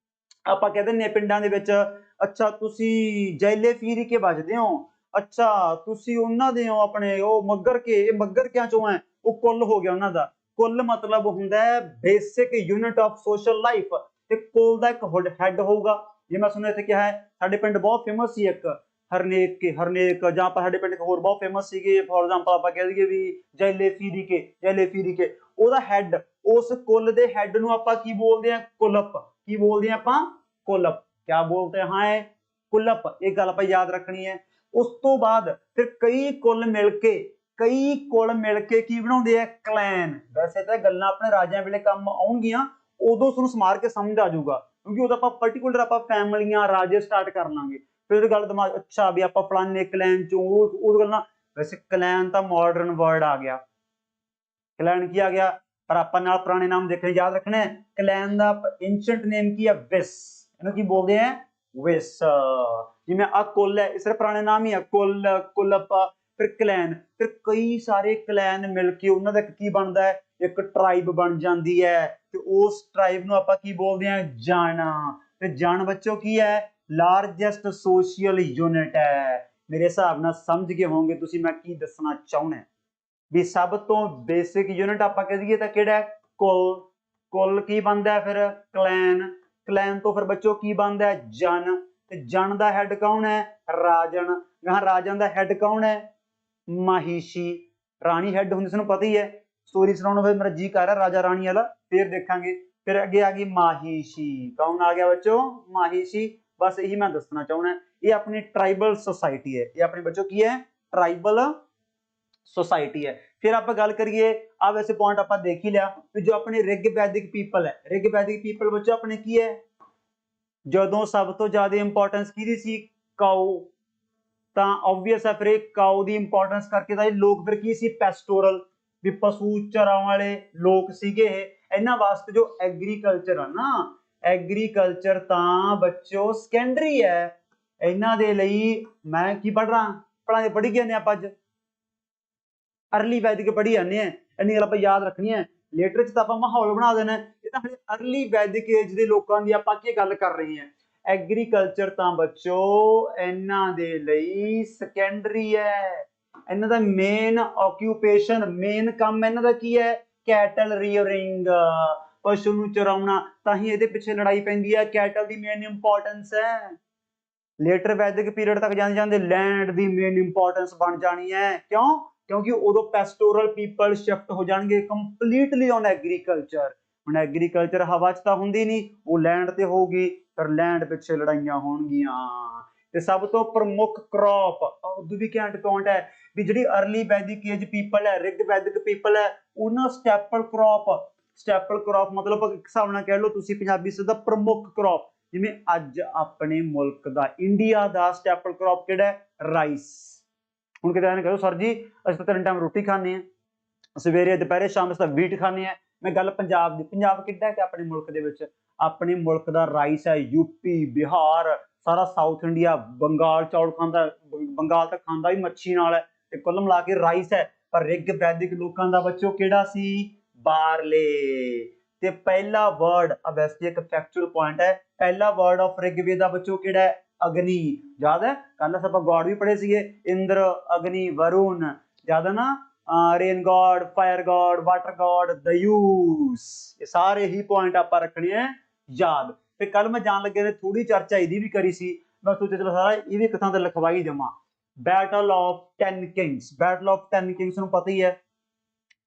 ਆਪਾਂ ਕਹਿ ਦਿੰਦੇ ਹਾਂ ਪਿੰਡਾਂ ਦੇ ਵਿੱਚ, ਅੱਛਾ ਤੁਸੀਂ ਜੈਲੇ ਫੀਰੀ ਕੇ ਵੱਜਦੇ ਹੋ, ਅੱਛਾ ਤੁਸੀਂ ਉਹਨਾਂ ਦੇ ਹੋ ਆਪਣੇ ਉਹ ਮੱਗਰ ਕੇ, ਇਹ ਮੱਗਰ ਕਿਆਂ ਚੋਂ ਹੈ, ਉਹ ਕੁੱਲ ਹੋ ਗਿਆ ਉਹਨਾਂ ਦਾ। ਕੁੱਲ ਮਤਲਬ ਹੁੰਦਾ ਹੈ basic unit of social life. ਤੇ ਕੁੱਲ ਦਾ ਇੱਕ ਹੈਡ ਹੋਊਗਾ। ਜੇ ਮੈਂ ਸੁਣਿਆ ਇੱਥੇ ਕਿਹਾ ਹੈ, ਸਾਡੇ ਪਿੰਡ ਬਹੁਤ ਫੇਮਸ ਸੀ ਇੱਕ ਹਰਨੇਕ ਕੇ, ਹਰਨੇਕ, ਜਾਂ ਆਪਾਂ ਸਾਡੇ ਪਿੰਡ ਹੋਰ ਬਹੁਤ ਫੇਮਸ ਸੀਗੇ, ਫੋਰ ਐਗਜ਼ਾਮਪਲ ਆਪਾਂ ਕਹਿ ਦਈਏ ਵੀ ਜੈਲੇ ਫੀਰੀ ਕੇ, ਜੈਲੇ ਫੀਰੀ ਕੇ। ਉਹਦਾ ਹੈਡ, ਉਸ ਕੁੱਲ ਦੇ ਹੈਡ ਨੂੰ ਆਪਾਂ ਕੀ ਬੋਲਦੇ ਆ? ਕੁਲਪ। ਕੀ ਬੋਲਦੇ ਆ ਆਪਾਂ? ਕੁਲਪ। ਕਿਆ ਬੋਲते हैं? ਕੁਲਪ। ਇਹ ਗੱਲ ਆਪਾਂ ਯਾਦ ਰੱਖਣੀ ਹੈ। ਉਸ ਤੋਂ ਬਾਅਦ ਫਿਰ ਕਈ ਕੁੱਲ ਮਿਲ ਕੇ ਕੀ ਬਣਾਉਂਦੇ ਆ? ਕਲੈਨ। ਵੈਸੇ ਤਾਂ ਗੱਲਾਂ ਆਪਣੇ ਰਾਜਿਆਂ ਵੇਲੇ ਕੰਮ ਆਉਣਗੀਆਂ, ਉਦੋਂ ਤੁਹਾਨੂੰ ਸਮਾਰ ਕੇ ਸਮਝ ਆ ਜਾਊਗਾ, ਕਿਉਂਕਿ ਉਦੋਂ ਆਪਾਂ ਪਰਟੀਕੂਲਰ ਆਪਾਂ ਫੈਮਲੀਆਂ, ਰਾਜੇ ਸਟਾਰਟ ਕਰ ਲਾਂਗੇ। ਫਿਰ ਗੱਲ ਦਿਮਾਗ, ਅੱਛਾ ਵੀ ਆਪਾਂ ਫਲਾਣੇ ਕਲੈਨ ਚੋਂ, ਉਹ ਗੱਲਾਂ। ਵੈਸੇ ਕਲੈਨ ਤਾਂ ਮਾਡਰਨ ਵਰਡ ਆ ਗਿਆ। ਕਲੈਨ ਕੀ ਆ ਗਿਆ? ਪਰ ਆਪਾਂ ਨਾਲ ਪੁਰਾਣੇ ਨਾਮ ਦੇਖਣੇ, ਯਾਦ ਰੱਖਣੇ। ਕਲੈਨ ਦਾ ਐਂਸ਼ੀਐਂਟ ਨੇਮ ਕੀ ਹੈ? ਵਿਸ। ਇਹਨੂੰ ਕੀ ਬੋਲਦੇ ਆ? ਵਿਸ। ਜਿਵੇਂ ਆ ਕੁੱਲ ਹੈ, ਇਹ ਸਿਰਫ ਪੁਰਾਣੇ ਨਾਮ ਹੀ ਆ, ਕੁੱਲ, ਕੁਲਪ, ਫਿਰ ਕਲੈਨ। ਫਿਰ ਕਈ ਸਾਰੇ ਕਲੈਨ ਮਿਲ ਕੇ ਉਹਨਾਂ ਦਾ ਕੀ ਬਣਦਾ ਹੈ? ਇੱਕ ਟ੍ਰਾਈਬ ਬਣ ਜਾਂਦੀ ਹੈ। ਤੇ ਉਸ ਟ੍ਰਾਈਬ ਨੂੰ ਆਪਾਂ ਕੀ ਬੋਲਦੇ ਆ? ਜਨ। ਤੇ ਜਨ ਬੱਚੋ ਕੀ ਹੈ? ਲਾਰਜੈਸਟ ਸੋਸ਼ਲ ਯੂਨਿਟ ਹੈ। ਮੇਰੇ ਹਿਸਾਬ ਨਾਲ ਸਮਝ ਗਏ ਹੋਵੋਗੇ ਤੁਸੀਂ ਮੈਂ ਕੀ ਦੱਸਣਾ ਚਾਹੁੰਦਾ ਵੀ ਸਭ ਤੋਂ ਬੇਸਿਕ ਯੂਨਿਟ ਆਪਾਂ ਕਹਿ ਦਈਏ ਤਾਂ ਕਿਹੜਾ? ਕੁੱਲ। ਕੁੱਲ ਕੀ ਬਣਦਾ ਹੈ ਫਿਰ? ਕਲੈਨ। ਕਲੈਨ ਤੋਂ ਫਿਰ ਬੱਚੋ ਕੀ ਬਣਦਾ ਹੈ? ਜਨ। ਤੇ ਜਨ ਦਾ ਹੈਡ ਕੌਣ ਹੈ? ਰਾਜਨ। ਰਾਜਨ ਦਾ ਹੈਡ ਕੌਣ ਹੈ? ਮਾਹਿਸ਼ੀ। ਰਾਣੀ ਹੈਡ ਹੁੰਦੀ, ਤੁਹਾਨੂੰ ਪਤਾ ਹੀ ਹੈ। ਸਟੋਰੀ ਸੁਣਾਉਣ ਫਿਰ ਮੇਰਾ ਜੀ ਕਰ ਰਿਹਾ ਰਾਜਾ ਰਾਣੀ ਵਾਲਾ, ਫਿਰ ਦੇਖਾਂਗੇ। ਫਿਰ ਅੱਗੇ ਆ ਗਈ ਮਾਹਿਸ਼ੀ। ਕੌਣ ਆ ਗਿਆ ਬੱਚੋ? ਮਾਹਿਸ਼ੀ। ਬਸ ਇਹੀ ਮੈਂ ਦੱਸਣਾ ਚਾਹੁੰਦਾ। ਇਹ ਆਪਣੀ ਟ੍ਰਾਈਬਲ ਸੁਸਾਇਟੀ ਹੈ। ਇਹ ਆਪਣੀ ਬੱਚੋ ਕੀ ਹੈ? ਟ੍ਰਾਈਬਲ ਸੁਸਾਇਟੀ ਹੈ। ਫਿਰ ਆਪਾਂ ਗੱਲ ਕਰੀਏ, ਆ ਵੈਸੇ ਪੁਆਇੰਟ ਆਪਾਂ ਦੇਖ ਹੀ ਲਿਆ ਕਿ ਜੋ ਆਪਣੇ ਰਿਗ ਵੈਦਿਕ ਪੀਪਲ ਹੈ, ਰਿਗ ਵੈਦਿਕ ਪੀਪਲ ਬੱਚੋ ਆਪਣੇ ਕੀ ਹੈ? ਜਦੋਂ ਸਭ ਤੋਂ ਜ਼ਿਆਦਾ ਇੰਪੋਰਟੈਂਸ ਕਿਹਦੀ ਸੀ? ਕਾਊ। ਤਾਂ ਆਬਵੀਅਸ ਹੈ ਫਿਰ ਇਹ ਕਾਊ ਦੀ ਇੰਪੋਰਟੈਂਸ ਕਰਕੇ ਤਾਂ ਇਹ ਲੋਕ ਫਿਰ ਕੀ ਸੀ? ਪੈਸਟੋਰਲ, ਵੀ ਪਸ਼ੂ ਚਰਾਉਣ ਵਾਲੇ ਲੋਕ ਸੀਗੇ ਇਹ। ਇਹਨਾਂ ਵਾਸਤੇ ਜੋ ਐਗਰੀਕਲਚਰ ਆ ਨਾ, ਐਗਰੀਕਲਚਰ ਤਾਂ ਬੱਚੋ ਸੈਕੰਡਰੀ ਹੈ। ਇਹਨਾਂ ਦੇ ਲਈ ਮੈਂ ਕੀ ਪੜ੍ਹ ਰਹਾ? ਪੜ੍ਹੀ ਜਾਂਦੇ ਆਪਾਂ ਅੱਜ ਅਰਲੀ ਵੈਦਿਕ ਪੜ੍ਹੀ ਜਾਂਦੇ ਆ। ਇੰਨੀ ਗੱਲ ਆਪਾਂ ਯਾਦ ਰੱਖਣੀ ਹੈ। ਲੇਟਰ ਚ ਤਾਂ ਆਪਾਂ ਮਾਹੌਲ ਬਣਾ ਦੇਣਾ। ਇਹ ਤਾਂ ਹਲੇ ਅਰਲੀ ਵੈਦਿਕ ਏਜ ਦੇ ਲੋਕਾਂ ਦੀ ਆਪਾਂ ਕੀ ਗੱਲ ਕਰ ਰਹੇ ਹਾਂ। ਐਗਰੀਕਲਚਰ ਤਾਂ ਬੱਚੋ ਇਹਨਾਂ ਦੇ ਲਈ ਸੈਕੰਡਰੀ ਹੈ। ਇਹਨਾਂ ਦਾ ਮੇਨ ਆਕਿਊਪੇਸ਼ਨ, ਮੇਨ ਕੰਮ ਇਹਨਾਂ ਦਾ ਕੀ ਹੈ? ਕੈਟਲ ਰੀਅਰਿੰਗ, ਪਸ਼ੂ ਨੂੰ ਚਰਾਉਣਾ। ਤਾਂ ਹੀ ਇਹਦੇ ਪਿੱਛੇ ਲੜਾਈ ਪੈਂਦੀ ਹੈ। ਕੈਟਲ ਦੀ ਮੇਨ ਇੰਪੋਰਟੈਂਸ ਹੈ। ਲੇਟਰ ਵੈਦਿਕ ਪੀਰੀਅਡ ਤੱਕ ਜਾਂਦੇ ਜਾਂਦੇ ਲੈਂਡ ਦੀ ਮੇਨ ਇੰਪੋਰਟੈਂਸ ਬਣ ਜਾਣੀ ਹੈ। ਕਿਉਂ? ਕਿਉਂਕਿ ਉਦੋਂ ਪੈਸਟੋਰਲ ਪੀਪਲ ਸ਼ਿਫਟ ਹੋ ਜਾਣਗੇ ਕੰਪਲੀਟਲੀ ਔਨ ਐਗਰੀਕਲਚਰ। ਹੁਣ ਐਗਰੀਕਲਚਰ ਹਵਾ 'ਚ ਤਾਂ ਹੁੰਦੀ ਨਹੀਂ, ਉਹ ਲੈਂਡ ਤੇ ਹੋਊਗੀ, ਫਿਰ ਲੈਂਡ ਪਿੱਛੇ ਲੜਾਈਆਂ ਹੋਣਗੀਆਂ। ਤੇ ਸਭ ਤੋਂ ਪ੍ਰਮੁੱਖ ਕ੍ਰੌਪ, ਉਦੋਂ ਵੀ ਘੈਂਟ ਪੁਆਇੰਟ ਹੈ ਵੀ ਜਿਹੜੀ ਅਰਲੀ ਵੈਦਿਕ ਏਜ ਪੀਪਲ ਹੈ, ਰਿਗ ਵੈਦਿਕ ਪੀਪਲ ਹੈ, ਉਹਨਾਂ ਸਟੈਪਲ ਕ੍ਰੌਪ ਮਤਲਬ ਇੱਕ ਹਿਸਾਬ ਨਾਲ ਕਹਿ ਲਓ ਤੁਸੀਂ ਪੰਜਾਬੀ ਚ ਦਾ ਪ੍ਰਮੁੱਖ ਕ੍ਰੌਪ। ਜਿਵੇਂ ਅੱਜ ਆਪਣੇ ਮੁਲਕ ਦਾ, ਇੰਡੀਆ ਦਾ ਸਟੈਪਲ ਕ੍ਰੌਪ ਕਿਹੜਾ ਹੈ? ਰਾਈਸ। ਹੁਣ ਕਿਤੇ ਐਂ ਕਹੋ ਸਰ ਜੀ ਅਸੀਂ ਤਾਂ 3 ਟਾਈਮ ਰੋਟੀ ਖਾਂਦੇ ਹਾਂ, ਸਵੇਰੇ ਦੁਪਹਿਰੇ ਸ਼ਾਮ ਅਸੀਂ ਤਾਂ ਵੀਟ ਖਾਂਦੇ ਹਾਂ। ਮੈਂ ਗੱਲ ਪੰਜਾਬ ਦੀ, ਪੰਜਾਬ ਕਿੱਡਾ ਕਿ ਆਪਣੇ ਮੁਲਕ ਦੇ ਵਿੱਚ ਆਪਣੇ ਮੁਲਕ ਦਾ ਰਾਈਸ ਹੈ। ਯੂਪੀ, ਬਿਹਾਰ, ਸਾਰਾ ਸਾਊਥ ਇੰਡੀਆ, ਬੰਗਾਲ ਚੌਲ ਖਾਂਦਾ। ਬੰਗਾਲ ਤਾਂ ਖਾਂਦਾ ਵੀ ਮੱਛੀ ਨਾਲ ਹੈ, ਤੇ ਤੇ ਕੁੱਲ ਮਿਲਾ ਕੇ ਰਾਈਸ ਹੈ। ਪਰ ਰਿਗ ਵੈਦਿਕ ਲੋਕਾਂ ਦਾ ਬੱਚੋ ਕਿਹੜਾ ਸੀ? ਬਾਰਲੇ। ਤੇ ਪਹਿਲਾ ਵਰਡ ਵੈਸੇ ਇੱਕ ਫੈਕਚੁਅਲ ਪੁਆਇੰਟ ਹੈ, ਪਹਿਲਾ ਵਰਡ ਆਫ ਰਿਗਵੇਦ ਦਾ ਬੱਚੋ ਕਿਹੜਾ ਹੈ? ਅਗਨੀ। ਯਾਦ ਹੈ ਕੱਲ ਆਪਾਂ ਗॉड ਵੀ ਪੜ੍ਹੇ ਸੀਗੇ, ਇੰਦਰ, ਅਗਨੀ, ਵਰੁਣ। ਯਾਦ ਹੈ ਨਾ? Rain god, fire god, water god, Dyaus. ये सारे ही पॉइंट आप रखने हैं याद। फिर कल मैं जान लगे थोड़ी चर्चा इहदी भी करी सी, मैं सोचा चलो सारा ये भी एक थां ते लिखवाई देवां। Battle of 10 kings, battle of 10 kings नूं पता ही है,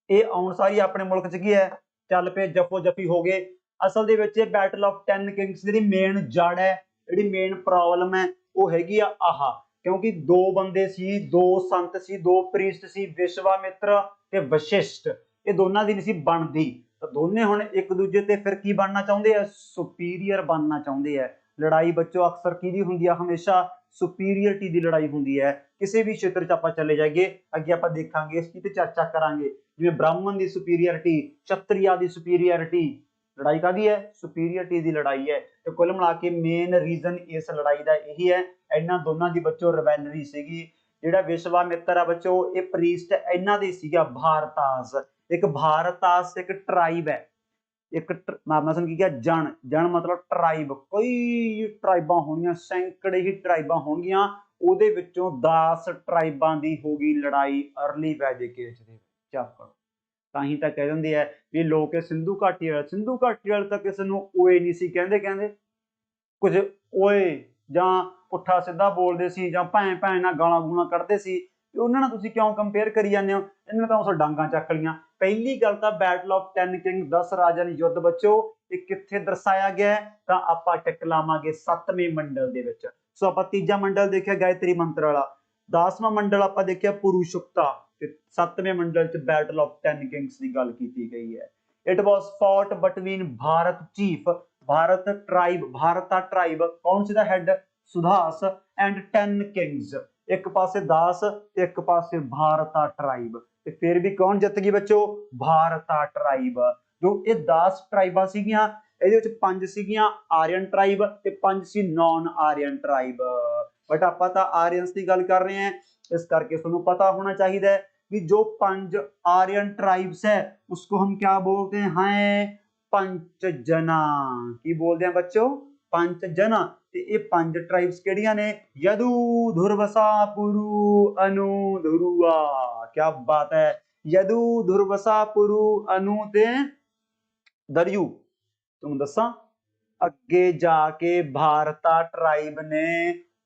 ये आउण सारी अपने मुल्क च की है चल पे जफो जफी हो गए। असल दे विच बैटल ऑफ 10 किंग्स जिहड़ी मेन जड़ है, जिहड़ी मेन प्रॉब्लम है वो हैगी आ आह, क्योंकि दो बंदे सी, दो संत सी, दो प्रीस्ट सी, विश्वामित्र ते वशिष्ठ, ये दोनों दी नहीं सी बनदी। तो दोने हुण एक दूजे ते फिर की बनना चाहुंदे आ? सुपीरियर बनना चाहुंदे आ। लड़ाई बच्चों अक्सर किहदी हुंदी आ? हमेशा सुपीरियरिटी दी लड़ाई हुंदी है। किसी भी क्षेत्र च आपां चले जाइए, अगे आपां देखांगे, इसकी ते चर्चा करांगे, जिवें ब्राह्मण दी सुपीरियरिटी, क्षत्रिया दी सुपीरियरिटी। लड़ाई काहदी है? सुपीरियरिटी दी लड़ाई है। तो कुल मिला के मेन रीजन इस लड़ाई का यही है, इन्हां दोनों की बच्चों रिवैलरी सीगी। जिहड़ा विश्वामित्र आ बच्चों ये प्रीस्ट इन्हां दे सीगा भारतास। एक भारतास एक ट्राइब है, एक मतलब की क्या जन, जन मतलब ट्राइब, कई ट्राइबां होणगियां, सैकड़े ही ट्राइबां होणगियां, ਉਹਦੇ ਵਿੱਚੋਂ 10 ट्राइबां ਦੀ हो गई लड़ाई अर्ली वैदिक एज ਦੇ ਵਿੱਚ। ਚੱਕਰ ਤਾਂ ਹੀ ਤਾਂ ਕਹਿ ਦਿੰਦੇ ਆ ਵੀ ਲੋਕ ਸਿੰਧੂ ਘਾਟੀ ਵਾਲੇ, ਸਿੰਧੂ ਘਾਟੀ ਵਾਲੇ ਤਾਂ ਕਿਸੇ ਨੂੰ ਓਏ ਨਹੀਂ ਸੀ ਕਹਿੰਦੇ, ਕਹਿੰਦੇ ਕੁਝ ਓਏ ਜਾਂ ਪੁੱਠਾ ਸਿੱਧਾ ਬੋਲਦੇ ਸੀ ਜਾਂ ਭੈਣ ਭੈਣ ਨਾਲ ਗਾਲਾਂ ਗੂਲਾਂ ਕੱਢਦੇ ਸੀ, ਉਹਨਾਂ ਨਾਲ ਤੁਸੀਂ ਕਿਉਂ ਕੰਪੇਅਰ ਕਰੀ ਜਾਂਦੇ ਹੋ? ਇਹਨਾਂ ਤਾਂ ਉਸ ਡਾਂਗਾਂ ਚੱਕ ਲੀਆਂ। ਪਹਿਲੀ ਗੱਲ ਤਾਂ बैटल ऑफ 10 किंग 10 ਰਾਜਿਆਂ ਦੀ ਯੁੱਧ ਬੱਚੋ ਇਹ ਕਿੱਥੇ ਦਰਸਾਇਆ ਗਿਆ ਤਾਂ ਆਪਾਂ ਟਿਕ ਲਾਵਾਂਗੇ 7ਵੇਂ ਮੰਡਲ ਦੇ ਵਿੱਚ। ਸੋ ਆਪਾਂ ਤੀਜਾ ਮੰਡਲ ਦੇਖਿਆ ਗਾਇਤਰੀ ਮੰਤਰ ਵਾਲਾ, 10ਵਾਂ ਮੰਡਲ ਆਪਾਂ ਦੇਖਿਆ ਪੁਰੂਸ਼ੁਕਤਾ, ਤੇ 7ਵੇਂ ਮੰਡਲ ਚ बैटल ऑफ 10 किंग्स ਦੀ ਗੱਲ ਕੀਤੀ ਗਈ ਹੈ। It was fought between Bharat chief, Bharat tribe, भारता ट्राइब कौन सी दा हेड? सुदास एंड 10 किंग्स, एक पासे दास ते एक पासे भारता ट्राइब। ते फिर भी कौन जित गई बच्चों? भारता ट्राइब। जो ये 10 ट्राइबां सीगियां, ਇਹਦੇ ਵਿੱਚ 5 ਸੀਗੀਆਂ ਆਰੀਅਨ ਟ੍ਰਾਈਬ ਤੇ 5 ਸੀ ਨॉन ਆਰੀਅਨ ਟ੍ਰਾਈਬ। ਬਟ ਆਪਾਂ ਤਾਂ ਆਰੀਅਨਸ ਦੀ ਗੱਲ ਕਰ ਰਹੇ ਹਾਂ, ਇਸ ਕਰਕੇ ਤੁਹਾਨੂੰ ਪਤਾ ਹੋਣਾ ਚਾਹੀਦਾ है कि जो 5 आर्यन ट्राइब्स है उसको हम क्या बोलते हैं? पंचजना। की बोलते हैं बच्चों? पंचजना। ते ये 5 ट्राइब्स केड़ियां ने? यदु, धुर्वसा, पुरु, अनु, धुरुआ। क्या बात है! यदु, धुर्वसा, पुरु, अनु ते दरयू। तुम दसा अगे जाके भारता ट्राइब ने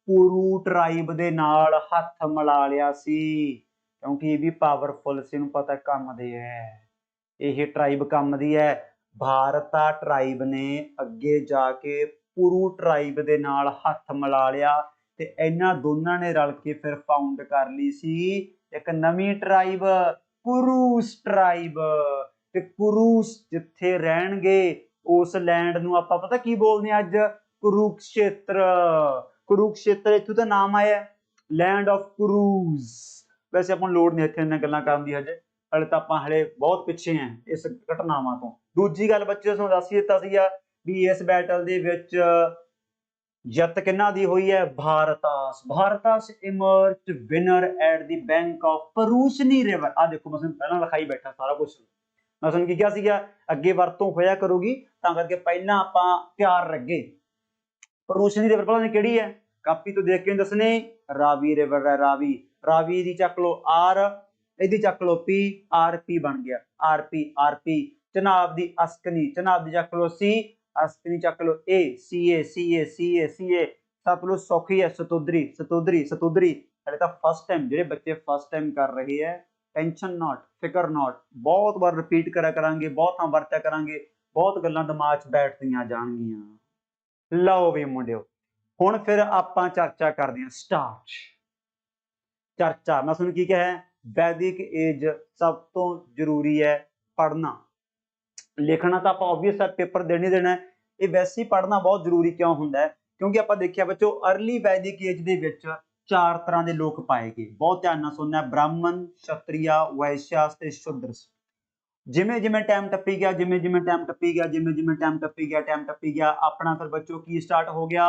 पुरु ट्राइब दे नाल हथ मिला लिया सी, क्योंकि ये भी पावरफुल सी, पता काम दे है, यह ट्राइब काम दी है। भारता ट्राइब ने अगे जाके पुरु ट्राइब दे नाल हथ मिला लिया ते इन्हां दोनों ने रल के फिर फाउंड कर ली सी एक नवी ट्राइब, कुरुस ट्राइब। ते कुरुस जिथे रहणगे उस लैंड नूं आपां पता की बोलदे हैं अज? कुरुक्षेत्र। कुरुक्षेत्र इत्थों दा नाम आया, लैंड ऑफ कुरूज। वैसे अपन लोड़ नहीं इत्थे इन्हां गल्लां करन दी, हजे हले तां आपां हले बहुत पिछे हैं इस घटनावां तो। दूजी गल बच्चे तुहानूं दस ही दित्ता सीगा भी इस बैटल दे विच जित किन्हां दी होई है? Bharatas. Bharatas emerge winner at the bank of Parushni river. आ देखो मैं पहलां लिखाई बैठा सारा कुछ, मैं तुहानूं की कहा सीगा अगे वरतों होया करूगी तां करके पहलां आपां तैयार रहे। परूशनी रिवर पता नहीं किहड़ी है, कापी तो देख के दसने। रावी रिवर है, रावी। रावी दी चक लो आर, इहदी चक लो पी, आर पी बन गया, R P, R P. Chenab दी अस्कनी, चनाब दी चक लो सी, अस्कनी चक लो A, C A, C A, C A, C A. Sutlej सौखी है, सतुद्री, सतुद्री, सतुद्री। हले तो फर्स्ट टाइम जिहड़े बच्चे फर्स्ट टाइम कर रहे हैं, टेंशन नॉट, फिकर नॉट, बहुत बार रिपीट करा करांगे, बहुत हाँ वरत्या करांगे, बहुत गल्लां दिमाग च बैठदियां जाणगियां। लो भी मुंडिओ हुण फिर आपां चर्चा करदे हां, स्टार्ट चर्चा। मैं तुहानूं की कहा? वैदिक एज सब तो जरूरी है पढ़ना, लिखना तो आप ऑब्वियस है, पेपर देने देना है, ये वैसे ही पढ़ना बहुत जरूरी क्यों होंदा है? क्योंकि आप देखिए बच्चों अर्ली वैदिक एज दे विच 4 तरह के लोग पाए गए, बहुत ध्यान नाल सुनना, ब्राह्मण, क्षत्रिया, वैश्या ते शूद्र। जिमें जिमें टाइम टप्पी गया, जिमें जिमें टाइम टप्पी गया, जिमें जिमें टाइम टप्पी गया, टाइम टप्पी गया, अपना फिर बच्चों की स्टार्ट हो गया?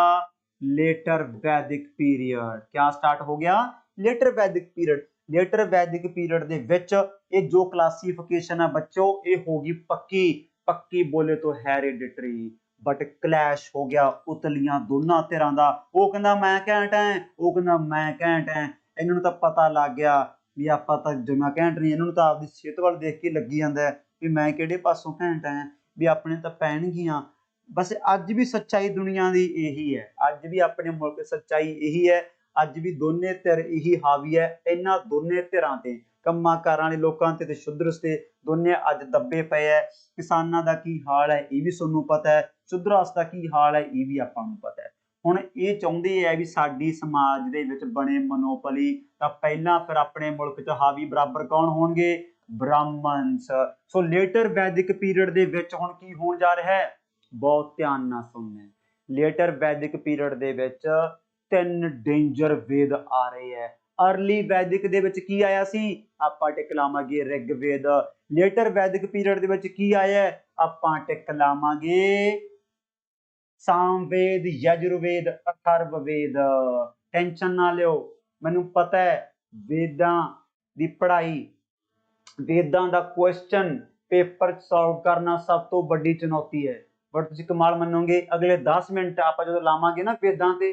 लेटर वैदिक पीरियड। क्या स्टार्ट हो गया? लेटर वैदिक पीरियड। ਲੇਟਰ ਵੈਦਿਕ ਪੀਰੀਅਡ ਦੇ ਵਿੱਚ ਇਹ ਜੋ ਕਲਾਸੀਫਿਕੇਸ਼ਨ ਹੈ ਬੱਚੋ ਇਹ ਹੋਗੀ ਪੱਕੀ ਪੱਕੀ ਬੋਲੇ ਤੋਂ ਹੈਰੀਡਿਟਰੀ ਬਟ ਕਲੈਸ਼ ਹੋ ਗਿਆ ਉਤਲੀਆਂ ਦੋਨਾਂ ਧਿਰਾਂ ਦਾ ਉਹ ਕਹਿੰਦਾ ਮੈਂ ਘੈਂਟ ਐ ਉਹ ਕਹਿੰਦਾ ਮੈਂ ਘੈਂਟ ਐ ਇਹਨਾਂ ਨੂੰ ਤਾਂ ਪਤਾ ਲੱਗ ਗਿਆ ਵੀ ਆਪਾਂ ਤਾਂ ਜਮਾ ਘੈਂਟ ਨਹੀਂ ਇਹਨਾਂ ਨੂੰ ਤਾਂ ਆਪਦੀ ਸਿਹਤ ਵੱਲ ਦੇਖ ਕੇ ਲੱਗੀ ਜਾਂਦਾ ਵੀ ਮੈਂ ਕਿਹੜੇ ਪਾਸੋਂ ਘੈਂਟ ਐ ਵੀ ਆਪਣੇ ਤਾਂ ਪੈਣਗੀਆਂ ਬਸ ਅੱਜ ਵੀ ਸੱਚਾਈ ਦੁਨੀਆ ਦੀ ਇਹੀ ਹੈ ਅੱਜ ਵੀ ਆਪਣੇ ਮੁਲਕ ਸੱਚਾਈ ਇਹੀ ਹੈ ਅੱਜ ਵੀ ਦੋਨੇ ਧਿਰ ਇਹੀ ਹਾਵੀ ਹੈ ਇਹਨਾਂ ਦੋਨੇ ਧਿਰਾਂ ਤੇ ਕੰਮਾਂ ਕਾਰਾਂ ਵਾਲੇ ਲੋਕਾਂ ਤੇ ਸ਼ੁੱਧਰਸ ਤੇ ਦੋਨੇ ਅੱਜ ਦੱਬੇ ਪਏ ਹੈ ਕਿਸਾਨਾਂ ਦਾ ਕੀ ਹਾਲ ਹੈ ਇਹ ਵੀ ਤੁਹਾਨੂੰ ਪਤਾ ਹੈ ਸ਼ੁੱਧਰਸ ਦਾ ਕੀ ਹਾਲ ਹੈ ਇਹ ਵੀ ਆਪਾਂ ਨੂੰ ਪਤਾ ਹੈ ਹੁਣ ਇਹ ਚਾਹੁੰਦੇ ਹੈ ਵੀ ਸਾਡੀ ਸਮਾਜ ਦੇ ਵਿੱਚ ਬਣੇ ਮਨੋਪਲੀ ਤਾਂ ਪਹਿਲਾਂ ਫਿਰ ਆਪਣੇ ਮੁਲਕ 'ਚ ਹਾਵੀ ਬਰਾਬਰ ਕੌਣ ਹੋਣਗੇ ਬ੍ਰਾਹਮਣਸ ਸੋ ਲੇਟਰ ਵੈਦਿਕ ਪੀਰੀਅਡ ਦੇ ਵਿੱਚ ਹੁਣ ਕੀ ਹੋਣ ਜਾ ਰਿਹਾ ਹੈ ਬਹੁਤ ਧਿਆਨ ਨਾਲ ਸੁਣਨਾ ਲੇਟਰ ਵੈਦਿਕ ਪੀਰੀਅਡ ਦੇ ਵਿੱਚ 3 ਡੇਂਜਰ ਵੇਦ ਆ ਰਹੇ ਹੈ अर्ली वैदिक ਦੇ ਵਿੱਚ ਕੀ ਆਇਆ ਸੀ ਆਪਾਂ ਟਿਕ ਲਾਵਾਂਗੇ ਰਿਗਵੇਦ ਲੇਟਰ ਵੈਦਿਕ ਪੀਰੀਅਡ ਦੇ ਵਿੱਚ ਕੀ ਆਇਆ ਆਪਾਂ ਟਿਕ ਲਾਵਾਂਗੇ ਸਾਮਵੇਦ ਯਜੁਰਵੇਦ ਅਥਰਵਵੇਦ ਟੈਨਸ਼ਨ ਨਾ ਲਿਓ ਮੈਨੂੰ ਪਤਾ ਹੈ वेदां ਦੀ ਪੜ੍ਹਾਈ वेदां ਦਾ ਕੁਐਸਚਨ पेपर सॉल्व करना सब तो बड़ी चुनौती है बट तुसीं कमाल मनोगे अगले 10 मिनट आप जो लावांगे ना वेदां ते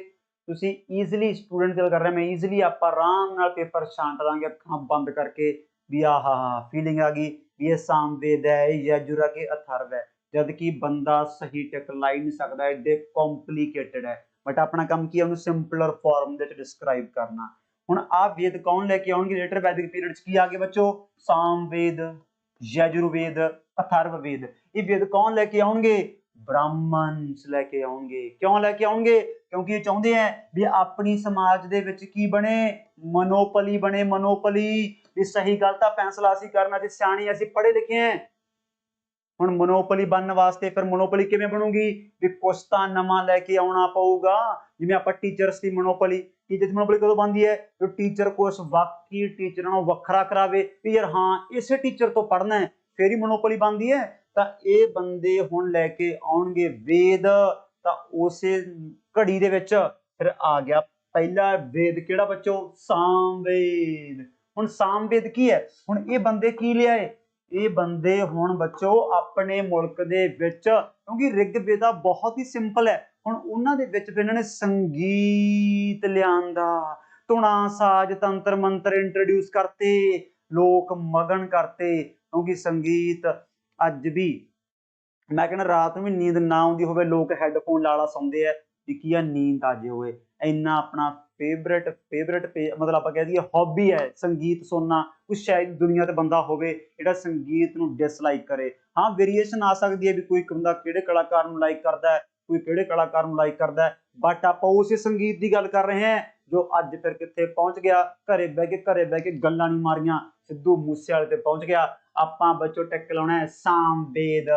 ਤੁਸੀਂ ਈਜ਼ੀਲੀ ਸਟੂਡੈਂਟ ਗੱਲ ਕਰ ਰਹੇ ਮੈਂ ਈਜ਼ੀਲੀ ਆਪਾਂ ਆਰਾਮ ਨਾਲ ਪੇਪਰ ਛਾਂਟ ਲਾਂਗੇ ਅੱਖਾਂ ਬੰਦ ਕਰਕੇ ਵੀ ਆਹਾ ਫੀਲਿੰਗ ਆ ਗਈ ਵੀ ਇਹ ਸਾਮਵੇਦ ਹੈ ਇਹ ਯਜੁਰ ਕੇ ਅਥਰਵ ਹੈ ਜਦ ਕਿ ਬੰਦਾ ਸਹੀ ਟਿਕ ਲਾ ਹੀ ਨਹੀਂ ਸਕਦਾ ਏਡੇ ਕੰਪਲਿਕੇਟਡ ਹੈ ਬਟ ਆਪਣਾ ਕੰਮ ਕੀ ਹੈ ਉਹਨੂੰ ਸਿੰਪਲਰ ਫਾਰਮ ਦੇ ਵਿੱਚ ਡਿਸਕ੍ਰਾਈਬ ਕਰਨਾ ਹੁਣ ਆ ਵੇਦ ਕੌਣ ਲੈ ਕੇ ਆਉਣਗੇ ਲੇਟਰ ਵੈਦਿਕ ਪੀਰੀਅਡ 'ਚ ਕੀ ਆ ਗਏ ਬੱਚੋ ਸਾਮਵੇਦ ਯਜੁਰਵੇਦ ਅਥਰਵਵੇਦ ਇਹ ਵੇਦ ਕੌਣ ਲੈ ਕੇ ਆਉਣਗੇ ब्राह्मण्स लेके आउणगे क्यों लेके आउणगे क्योंकि ये चाहते हैं भी अपनी समाज दे विच की बने मनोपली बने मनोपली भी सही गलत फैसला असीं करना ते सियाणे असीं पढ़े लिखे हैं हुण मनोपली बनने वास्ते फिर मनोपली किवें बनूगी भी कुछ तां नवां लेके आउणा पऊगा जिवें आपां टीचर्स दी मनोपली टीचर दी मनोपली कदों बनदी है जो टीचर कुछ बाकी टीचरां नालों वखरा करावे भी यार हां इसे टीचर तो पढ़ना है फिर ही मनोपली बनदी है ਤਾਂ ਇਹ ਬੰਦੇ ਹੁਣ ਲੈ ਕੇ ਆਉਣਗੇ ਵੇਦ ਤਾਂ ਉਸੇ ਘੜੀ ਦੇ ਵਿੱਚ ਫਿਰ ਆ ਗਿਆ ਪਹਿਲਾ ਵੇਦ ਕਿਹੜਾ ਬੱਚੋ ਸਾਮਵੇਦ ਹੁਣ ਸਾਮਵੇਦ ਕੀ ਹੈ ਹੁਣ ਇਹ ਬੰਦੇ ਕੀ ਲਿਆਏ ਇਹ ਬੰਦੇ ਹੁਣ ਬੱਚੋ ਆਪਣੇ ਮੁਲਕ ਦੇ ਵਿੱਚ ਕਿਉਂਕਿ ਰਿਗਵੇਦਾ ਬਹੁਤ ਹੀ ਸਿੰਪਲ ਹੈ ਹੁਣ ਉਹਨਾਂ ਦੇ ਵਿੱਚ ਇਹਨਾਂ ਨੇ ਸੰਗੀਤ ਲਿਆਂਦਾ ਧੁਨਾ ਸਾਜ ਤੰਤਰ ਮੰਤਰ ਇੰਟਰੋਡਿਊਸ ਕਰਤੇ ਲੋਕ ਮਗਨ ਕਰਤੇ ਕਿਉਂਕਿ ਸੰਗੀਤ ਅੱਜ ਵੀ ਮੈਂ ਕਹਿੰਦਾ ਰਾਤ ਨੂੰ ਵੀ ਨੀਂਦ ਨਾ ਆਉਂਦੀ ਹੋਵੇ ਲੋਕ ਹੈਡਫੋਨ ਲਾ ਸੌਂਦੇ ਆ ਵੀ ਕੀ ਆ ਨੀਂਦ ਆ ਜੇ ਹੋਵੇ ਇੰਨਾ ਆਪਣਾ ਫੇਵਰੇਟ ਮਤਲਬ ਆਪਾਂ ਕਹਿ ਦਈਏ ਹੌਬੀ ਹੈ ਸੰਗੀਤ ਸੁਣਨਾ ਕੁਛ ਸ਼ਾਇਦ ਦੁਨੀਆ ਤੇ ਬੰਦਾ ਹੋਵੇ ਜਿਹੜਾ ਸੰਗੀਤ ਨੂੰ ਡਿਸਲਾਈਕ ਕਰੇ ਹਾਂ ਵੇਰੀਏਸ਼ਨ ਆ ਸਕਦੀ ਹੈ ਵੀ ਕੋਈ ਬੰਦਾ ਕਿਹੜੇ ਕਲਾਕਾਰ ਨੂੰ ਲਾਈਕ ਕਰਦਾ ਹੈ ਕੋਈ ਕਿਹੜੇ ਕਲਾਕਾਰ ਨੂੰ ਲਾਈਕ ਕਰਦਾ ਹੈ ਬਟ ਆਪਾਂ ਉਸੇ ਸੰਗੀਤ ਦੀ ਗੱਲ ਕਰ ਰਹੇ ਹਾਂ ਜੋ ਅੱਜ ਫਿਰ ਕਿੱਥੇ ਪਹੁੰਚ ਗਿਆ ਘਰੇ ਬਹਿ ਕੇ ਗੱਲਾਂ ਨਹੀਂ ਮਾਰੀਆਂ ਸਿੱਧੂ ਮੂਸੇਵਾਲੇ ਤੇ ਪਹੁੰਚ ਗਿਆ ਆਪਾਂ ਬੱਚੋ ਟਿਕ ਲਾਉਣਾ ਹੈ ਸਾਮਵੇਦ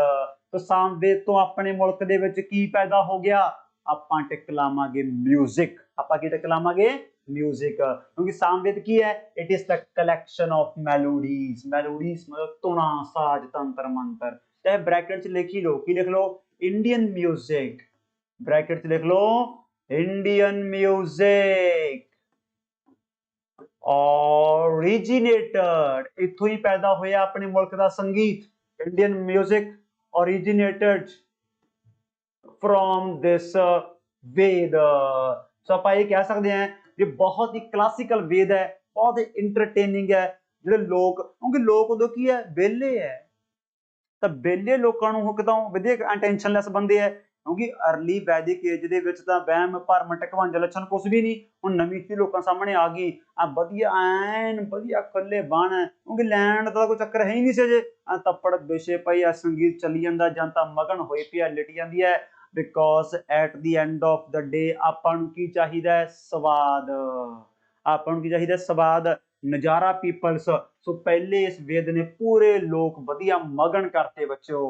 तो सामवेद तो अपने मुल्क दे विच की पैदा हो गया आपां टिक लावांगे म्यूजिक आपां की टिक लावांगे म्यूजिक क्योंकि सामवेद की है it is the collection of melodies मतलब धुना साज तंत्र मंत्र चाहे ब्रैकेट च लिख ही लो की लिख लो इंडियन म्यूजिक ब्रैकेट च लिख लो इंडियन म्यूजिक originated इत्थों ही पैदा होया अपने मुल्क दा संगीत Indian music originated from this वेद सो आप ये कह सकते हैं ये बहुत ही क्लासिकल वेद है बहुत ही इंटरटेनिंग है जो लोग क्योंकि लोग उदों की है वेले है तो वेले लोगों को कितों विधिक टेंशनलैस बंदे है क्योंकि अर्ली वैदिक एज दे विच तां वहम भरम ढकवांज लक्षण कुछ भी नहीं हुण नवीं चीज लोकां सामने आ गई आ वधिया ऐन वधिया खुले बण क्योंकि लैंड दा कोई चक्कर है ही नहीं सी जे आ तप्पड़ विछे पई आ संगीत चली जांदा जां तां मगन होई पई आ लिट जांदी है because at the end of the day आपां नूं की चाहीदा है स्वाद आपां नूं की चाहीदा स्वाद नजारा पीपल्स सो पहले इस वेद ने पूरे लोग वधिया मगन करते बच्चों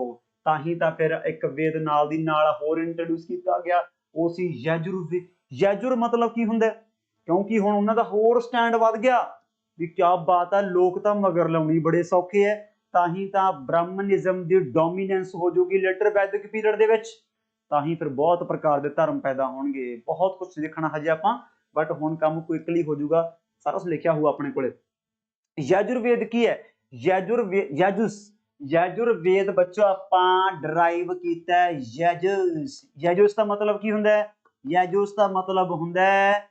ਤਾਂ ਹੀ ਤਾਂ ਫਿਰ ਇੱਕ ਵੇਦ ਨਾਲ ਦੀ ਨਾਲ ਹੋਰ ਇੰਟਰੋਡਿਊਸ ਕੀਤਾ ਗਿਆ ਉਹ ਸੀ ਯਜੁਰ ਯਜੁਰ ਮਤਲਬ ਕੀ ਹੁੰਦਾ ਕਿਉਂਕਿ ਹੁਣ ਉਹਨਾਂ ਦਾ ਹੋਰ ਸਟੈਂਡ ਵੱਧ ਗਿਆ ਵੀ ਕੀ ਬਾਤ ਹੈ ਲੋਕ ਤਾਂ ਮਗਰ ਲਾਉਣੀ ਬੜੇ ਸੌਖੇ ਹੈ ਤਾਂ ਹੀ ਤਾਂ ਬ੍ਰਾਹਮਣਿਜ਼ਮ ਦੀ ਡੋਮੀਨੈਂਸ ਹੋ ਜਾਊਗੀ ਲੇਟਰ ਵੈਦਿਕ ਪੀਰੀਅਡ ਦੇ ਵਿੱਚ ਤਾਂ ਹੀ ਫਿਰ ਬਹੁਤ ਪ੍ਰਕਾਰ ਦੇ ਧਰਮ ਪੈਦਾ ਹੋਣਗੇ ਬਹੁਤ ਕੁਝ ਦੇਖਣਾ ਹਜੇ ਆਪਾਂ ਬਟ ਹੁਣ ਕੰਮ ਕੁਇਕਲੀ ਹੋ ਜਾਊਗਾ ਸਾਰਾ ਕੁਝ ਲਿਖਿਆ ਹੋਊ ਆਪਣੇ ਕੋਲੇ यजुर्वेद की है यजुर्वेद बच्चों ਆਪਾਂ ਡਰਾਈਵ ਕੀਤਾ ਹੈ यजुस ਦਾ मतलब ਕੀ ਹੁੰਦਾ ਹੈ यजुस ਦਾ मतलब ਹੁੰਦਾ है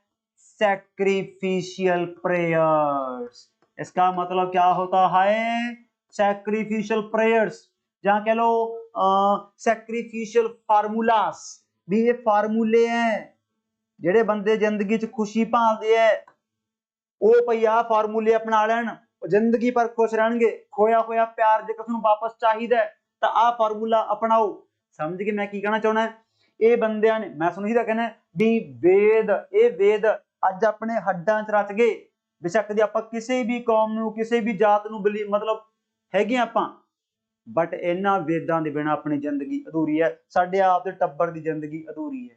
सैक्रिफिशियल प्रेयर्स इसका मतलब क्या होता है सैक्रिफिशियल प्रेयर्स ਜਾਂ कह लो सैक्रिफिशियल फार्मूलास भी ये फार्मूले हैं ਜਿਹੜੇ ਬੰਦੇ ਜ਼ਿੰਦਗੀ 'ਚ ਖੁਸ਼ੀ ਭਾਲਦੇ ਐ ਉਹ ਭਈ ਆਹ ਫਾਰਮੂਲੇ ਅਪਣਾ ਲੈਣ ਜ਼ਿੰਦਗੀ ਪਰ ਖੁਸ਼ ਰਹਿਣਗੇ ਖੋਇਆ ਹੋਇਆ ਪਿਆਰ ਜੇ ਕਿਸ ਨੂੰ ਵਾਪਸ ਚਾਹੀਦਾ ਤਾਂ ਆਹ ਫਾਰਮੂਲਾ ਅਪਣਾਓ ਸਮਝ ਕੇ ਮੈਂ ਕੀ ਕਹਿਣਾ ਚਾਹੁੰਦਾ ਇਹ ਬੰਦਿਆਂ ਨੇ ਮੈਂ ਤੁਹਾਨੂੰ ਇਹਦਾ ਕਹਿਣਾ ਵੀ ਵੇਦ ਅੱਜ ਆਪਣੇ ਹੱਡਾਂ 'ਚ ਰਚ ਗਏ ਬੇਸ਼ੱਕ ਦੀ ਆਪਾਂ ਕਿਸੇ ਵੀ ਕੌਮ ਨੂੰ ਕਿਸੇ ਵੀ ਜਾਤ ਨੂੰ ਮਤਲਬ ਹੈਗੇ ਆਪਾਂ ਬਟ ਇਹਨਾਂ ਵੇਦਾਂ ਦੇ ਬਿਨਾਂ ਆਪਣੀ ਜ਼ਿੰਦਗੀ ਅਧੂਰੀ ਹੈ ਸਾਡੇ ਆਪ ਦੇ ਟੱਬਰ ਦੀ ਜ਼ਿੰਦਗੀ ਅਧੂਰੀ ਹੈ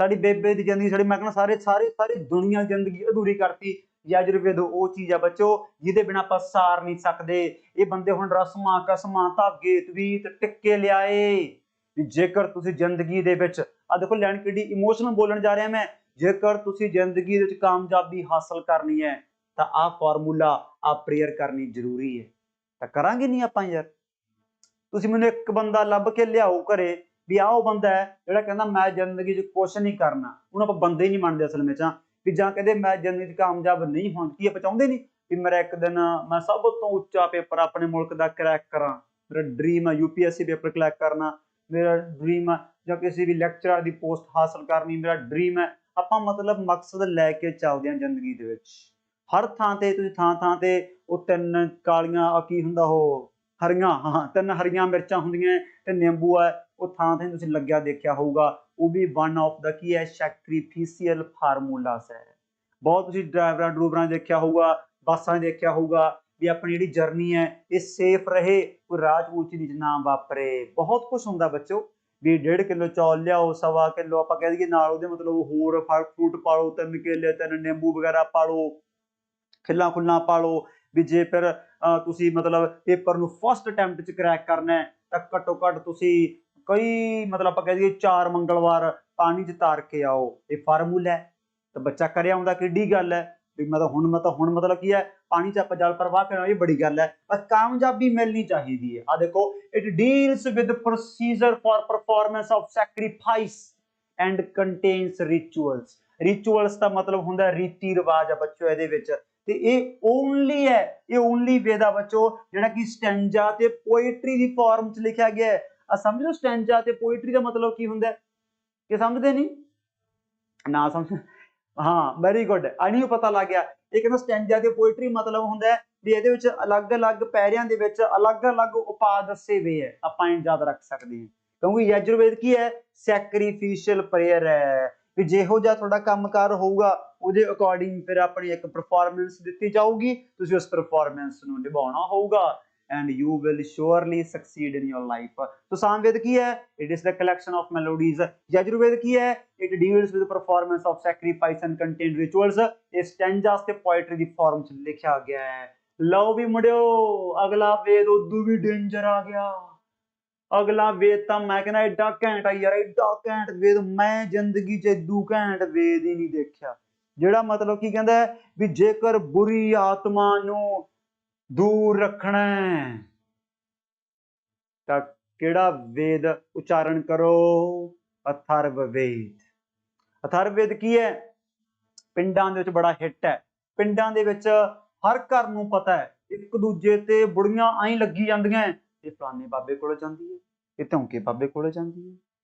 ਸਾਡੀ ਬੇਬੇ ਦੀ ਜ਼ਿੰਦਗੀ ਸਾਡੀ ਮੈਂ ਕਹਿੰਦਾ ਸਾਰੀ ਦੁਨੀਆ ਜ਼ਿੰਦਗੀ ਅਧੂਰੀ ਕਰਤੀ ਯਜੁਰਵੇਦ ਉਹ ਚੀਜ਼ ਆ ਬੱਚੋ ਜਿਹਦੇ ਬਿਨਾਂ ਆਪਾਂ ਸਾਰ ਨਹੀਂ ਸਕਦੇ ਇਹ ਬੰਦੇ ਹੁਣ ਰਸਮਾਂ ਕਸਮਾਂ ਧਾਗੇ ਤਵੀਤ ਟਿੱਕੇ ਲਿਆਏ ਵੀ ਜੇਕਰ ਤੁਸੀਂ ਜ਼ਿੰਦਗੀ ਦੇ ਵਿੱਚ ਆ ਦੇਖੋ ਲੈਣ ਕਿੱਡੀ ਇਮੋਸ਼ਨਲ ਬੋਲਣ ਜਾ ਰਿਹਾ ਮੈਂ ਜੇਕਰ ਤੁਸੀਂ ਜ਼ਿੰਦਗੀ ਦੇ ਵਿੱਚ ਕਾਮਯਾਬੀ ਹਾਸਲ ਕਰਨੀ ਹੈ ਤਾਂ ਆਹ ਫਾਰਮੂਲਾ ਆ ਪ੍ਰੇਅਰ ਕਰਨੀ ਜ਼ਰੂਰੀ ਹੈ ਤਾਂ ਕਰਾਂਗੇ ਨਹੀਂ ਆਪਾਂ ਯਾਰ ਤੁਸੀਂ ਮੈਨੂੰ ਇੱਕ ਬੰਦਾ ਲੱਭ ਕੇ ਲਿਆਓ ਘਰੇ ਵੀ ਆਹ ਉਹ ਬੰਦਾ ਹੈ ਜਿਹੜਾ ਕਹਿੰਦਾ ਮੈਂ ਜ਼ਿੰਦਗੀ 'ਚ ਕੁਛ ਨਹੀਂ ਕਰਨਾ ਉਹਨੂੰ ਆਪਾਂ ਬੰਦੇ ਹੀ ਨਹੀਂ ਮੰਨਦੇ ਅਸਲ ਵਿੱਚ ਵੀ ਜਾਂ ਕਹਿੰਦੇ ਮੈਂ ਜ਼ਿੰਦਗੀ 'ਚ ਕਾਮਯਾਬ ਨਹੀਂ ਹੋਣ ਕੀ ਆਪਾਂ ਚਾਹੁੰਦੇ ਨਹੀਂ ਵੀ ਮੇਰਾ ਇੱਕ ਦਿਨ ਮੈਂ ਸਭ ਤੋਂ ਉੱਚਾ ਪੇਪਰ ਆਪਣੇ ਮੁਲਕ ਦਾ ਕਰੈਕ ਕਰਾਂ ਮੇਰਾ ਡ੍ਰੀਮ ਹੈ UPSC ਪੇਪਰ ਕਰੈਕ ਕਰਨਾ ਮੇਰਾ ਡ੍ਰੀਮ ਹੈ ਜਾਂ ਕਿਸੇ ਵੀ ਲੈਕਚਰਰ ਦੀ ਪੋਸਟ ਹਾਸਲ ਕਰਨੀ ਮੇਰਾ ਡ੍ਰੀਮ ਹੈ ਆਪਾਂ ਮਤਲਬ ਮਕਸਦ ਲੈ ਕੇ ਚੱਲਦੇ ਹਾਂ ਜ਼ਿੰਦਗੀ ਦੇ ਵਿੱਚ ਹਰ ਥਾਂ ਤੇ ਤੁਸੀਂ ਥਾਂ ਤੇ ਉਹ ਤਿੰਨ ਕਾਲੀਆਂ ਕੀ ਹੁੰਦਾ ਉਹ ਹਰੀਆਂ ਹਾਂ ਤਿੰਨ ਹਰੀਆਂ ਮਿਰਚਾਂ ਹੁੰਦੀਆਂ ਤੇ ਨਿੰਬੂ ਹੈ ਉਹ ਥਾਂ ਤੁਸੀਂ ਲੱਗਿਆ ਦੇਖਿਆ ਹੋਊਗਾ ਉਹ ਵੀ ਵਨ ਆਫ ਦਾ ਕੀ ਹੈ ਸੈਕਰੀਫਿਸ਼ੀਅਲ ਫਾਰਮੂਲਾਸ ਹੈ ਬਹੁਤ ਤੁਸੀਂ ਡਰਾਈਵਰਾਂ ਦੇਖਿਆ ਹੋਊਗਾ ਬੱਸਾਂ ਦੇਖਿਆ ਹੋਊਗਾ ਵੀ ਆਪਣੀ ਜਿਹੜੀ ਜਰਨੀ ਹੈ ਇਹ ਸੇਫ ਰਹੇ ਕੋਈ ਰਾਹ ਊਚ ਨੀਚ ਨਾ ਵਾਪਰੇ ਬਹੁਤ ਕੁਝ ਹੁੰਦਾ ਬੱਚੋ ਵੀ 1.5 ਕਿਲੋ ਚੌਲ ਲਿਆਓ 1.25 ਕਿਲੋ ਆਪਾਂ ਕਹਿ ਦਈਏ ਨਾਲ ਉਹਦੇ ਮਤਲਬ ਹੋਰ ਫਲ ਫਰੂਟ ਪਾ ਲਓ 3 ਕੇਲੇ 3 ਨਿੰਬੂ ਵਗੈਰਾ ਪਾ ਲਓ ਖੁੱਲਾਂ ਪਾ ਲਓ ਵੀ ਜੇ ਫਿਰ ਤੁਸੀਂ ਮਤਲਬ ਪੇਪਰ ਨੂੰ ਫਸਟ ਅਟੈਂਪਟ 'ਚ ਕਰੈਕ ਕਰਨਾ ਹੈ ਤਾਂ ਘੱਟੋ ਘੱਟ ਤੁਸੀਂ ਕਈ ਮਤਲਬ ਆਪਾਂ ਕਹਿ ਦਈਏ 4 ਮੰਗਲਵਾਰ ਪਾਣੀ 'ਚ ਤਾਰ ਕੇ ਆਓ ਇਹ ਫਾਰਮੂਲਾ ਹੈ ਤਾਂ ਬੱਚਾ ਕਰਿਆ ਆਉਂਦਾ ਕਿੱਡੀ ਗੱਲ ਹੈ ਵੀ ਹੁਣ ਮਤਲਬ ਕੀ ਹੈ ਪਾਣੀ 'ਚ ਆਪਾਂ ਜਲ ਪ੍ਰਵਾਹ ਕਰਨਾ ਇਹ ਬੜੀ ਗੱਲ ਹੈ ਪਰ ਕਾਮਯਾਬੀ ਮਿਲਣੀ ਚਾਹੀਦੀ ਹੈ ਆ ਦੇਖੋ it deals with procedure for performance of sacrifice and contains rituals ਦਾ ਮਤਲਬ ਹੁੰਦਾ ਰੀਤੀ ਰਿਵਾਜ ਆ ਬੱਚੋ ਇਹਦੇ ਵਿੱਚ ਤੇ ਇਹ ਓਨਲੀ ਵੇਦ ਆ ਬੱਚੋ ਜਿਹੜਾ ਕਿ ਸਟੈਂਜਾ ਤੇ ਪੋਇਟਰੀ ਦੀ ਫਾਰਮ 'ਚ ਲਿਖਿਆ ਗਿਆ ਹੈ ਆ ਸਮਝ ਲਓ ਸਟੈਂਜਾ ਤੇ ਪੋਇਟਰੀ ਦਾ ਮਤਲਬ ਕੀ ਹੁੰਦਾ ਕਿ ਸਮਝਦੇ ਨਹੀਂ ਨਾ ਸਮਝ ਹਾਂ ਵੈਰੀ ਗੁੱਡ ਇਹਨੂੰ ਪਤਾ ਲੱਗ ਗਿਆ ਇਹ ਕਹਿੰਦਾ ਸਟੈਂਜਾ ਤੇ ਪੋਇਟਰੀ ਮਤਲਬ ਹੁੰਦਾ ਵੀ ਇਹਦੇ ਵਿੱਚ ਅਲੱਗ-ਅਲੱਗ ਪੈਰਿਆਂ ਦੇ ਵਿੱਚ ਅਲੱਗ-ਅਲੱਗ ਉਪਾਅ ਦੱਸੇ ਹੋਏ ਹੈ ਆਪਾਂ ਇਹ ਯਾਦ ਰੱਖ ਸਕਦੇ ਹਾਂ ਕਿਉਂਕਿ ਯਜੁਰਵੇਦ ਕੀ ਹੈ ਸੈਕਰੀਫਿਸ਼ੀਅਲ ਪ੍ਰੇਅਰ ਹੈ ਵੀ ਜਿਹੋ ਜਿਹਾ ਤੁਹਾਡਾ ਕੰਮਕਾਰ ਹੋਊਗਾ ਉਹਦੇ ਅਕੋਰਡਿੰਗ ਫਿਰ ਆਪਣੀ ਇੱਕ ਪਰਫਾਰਮੈਂਸ ਦਿੱਤੀ ਜਾਊਗੀ ਤੁਸੀਂ ਉਸ ਪਰਫਾਰਮੈਂਸ ਨੂੰ ਨਿਭਾਉਣਾ ਹੋਊਗਾ and you will surely succeed in your life so samved ki hai it is the collection of melodies yajurved ki hai it deals with the performance of sacrifice and contain rituals ਇਹ stanzas ਤੇ poetry ਦੀ form ਚ ਲਿਖਿਆ ਗਿਆ ਹੈ ਲਓ ਵੀ ਮੁੰਡਿਓ ਅਗਲਾ ਵੇਦ ਉਦੋਂ ਵੀ ਡੇਂਜਰ ਆ ਗਿਆ ਅਗਲਾ ਵੇਦ ਤਾਂ ਮੈਂ ਕਹਿੰਦਾ ਐਡਾ ਘੈਂਟ ਆ ਯਾਰ ਐਡਾ ਘੈਂਟ ਵੇਦ ਮੈਂ ਜ਼ਿੰਦਗੀ 'ਚ ਇਦੂ ਘੈਂਟ ਵੇਦ ਹੀ ਨਹੀਂ ਦੇਖਿਆ ਜਿਹੜਾ ਮਤਲਬ ਕੀ ਕਹਿੰਦਾ ਵੀ ਜੇਕਰ ਬੁਰੀ ਆਤਮਾ ਨੂੰ दूर रखना ਤਾਂ ਕਿਹੜਾ ਵੇਦ ਉਚਾਰਨ ਕਰੋ ਅਥਰਵਵੇਦ ਕੀ ਹੈ ਪਿੰਡਾਂ ਦੇ ਵਿੱਚ ਬੜਾ ਹਿੱਟ ਹੈ ਪਿੰਡਾਂ ਦੇ ਵਿੱਚ ਹਰ ਘਰ ਨੂੰ ਪਤਾ ਹੈ ਇੱਕ ਦੂਜੇ ਤੇ ਬੁੜੀਆਂ ਆਈ ਲੱਗੀ ਜਾਂਦੀਆਂ ਇਹ ਫਲਾਣੇ ਬਾਬੇ ਕੋਲ ਜਾਂਦੀ ਹੈ ਇਹ ਧੌਂਕੇ ਬਾਬੇ ਕੋਲ ਜਾਂਦੀ ਹੈ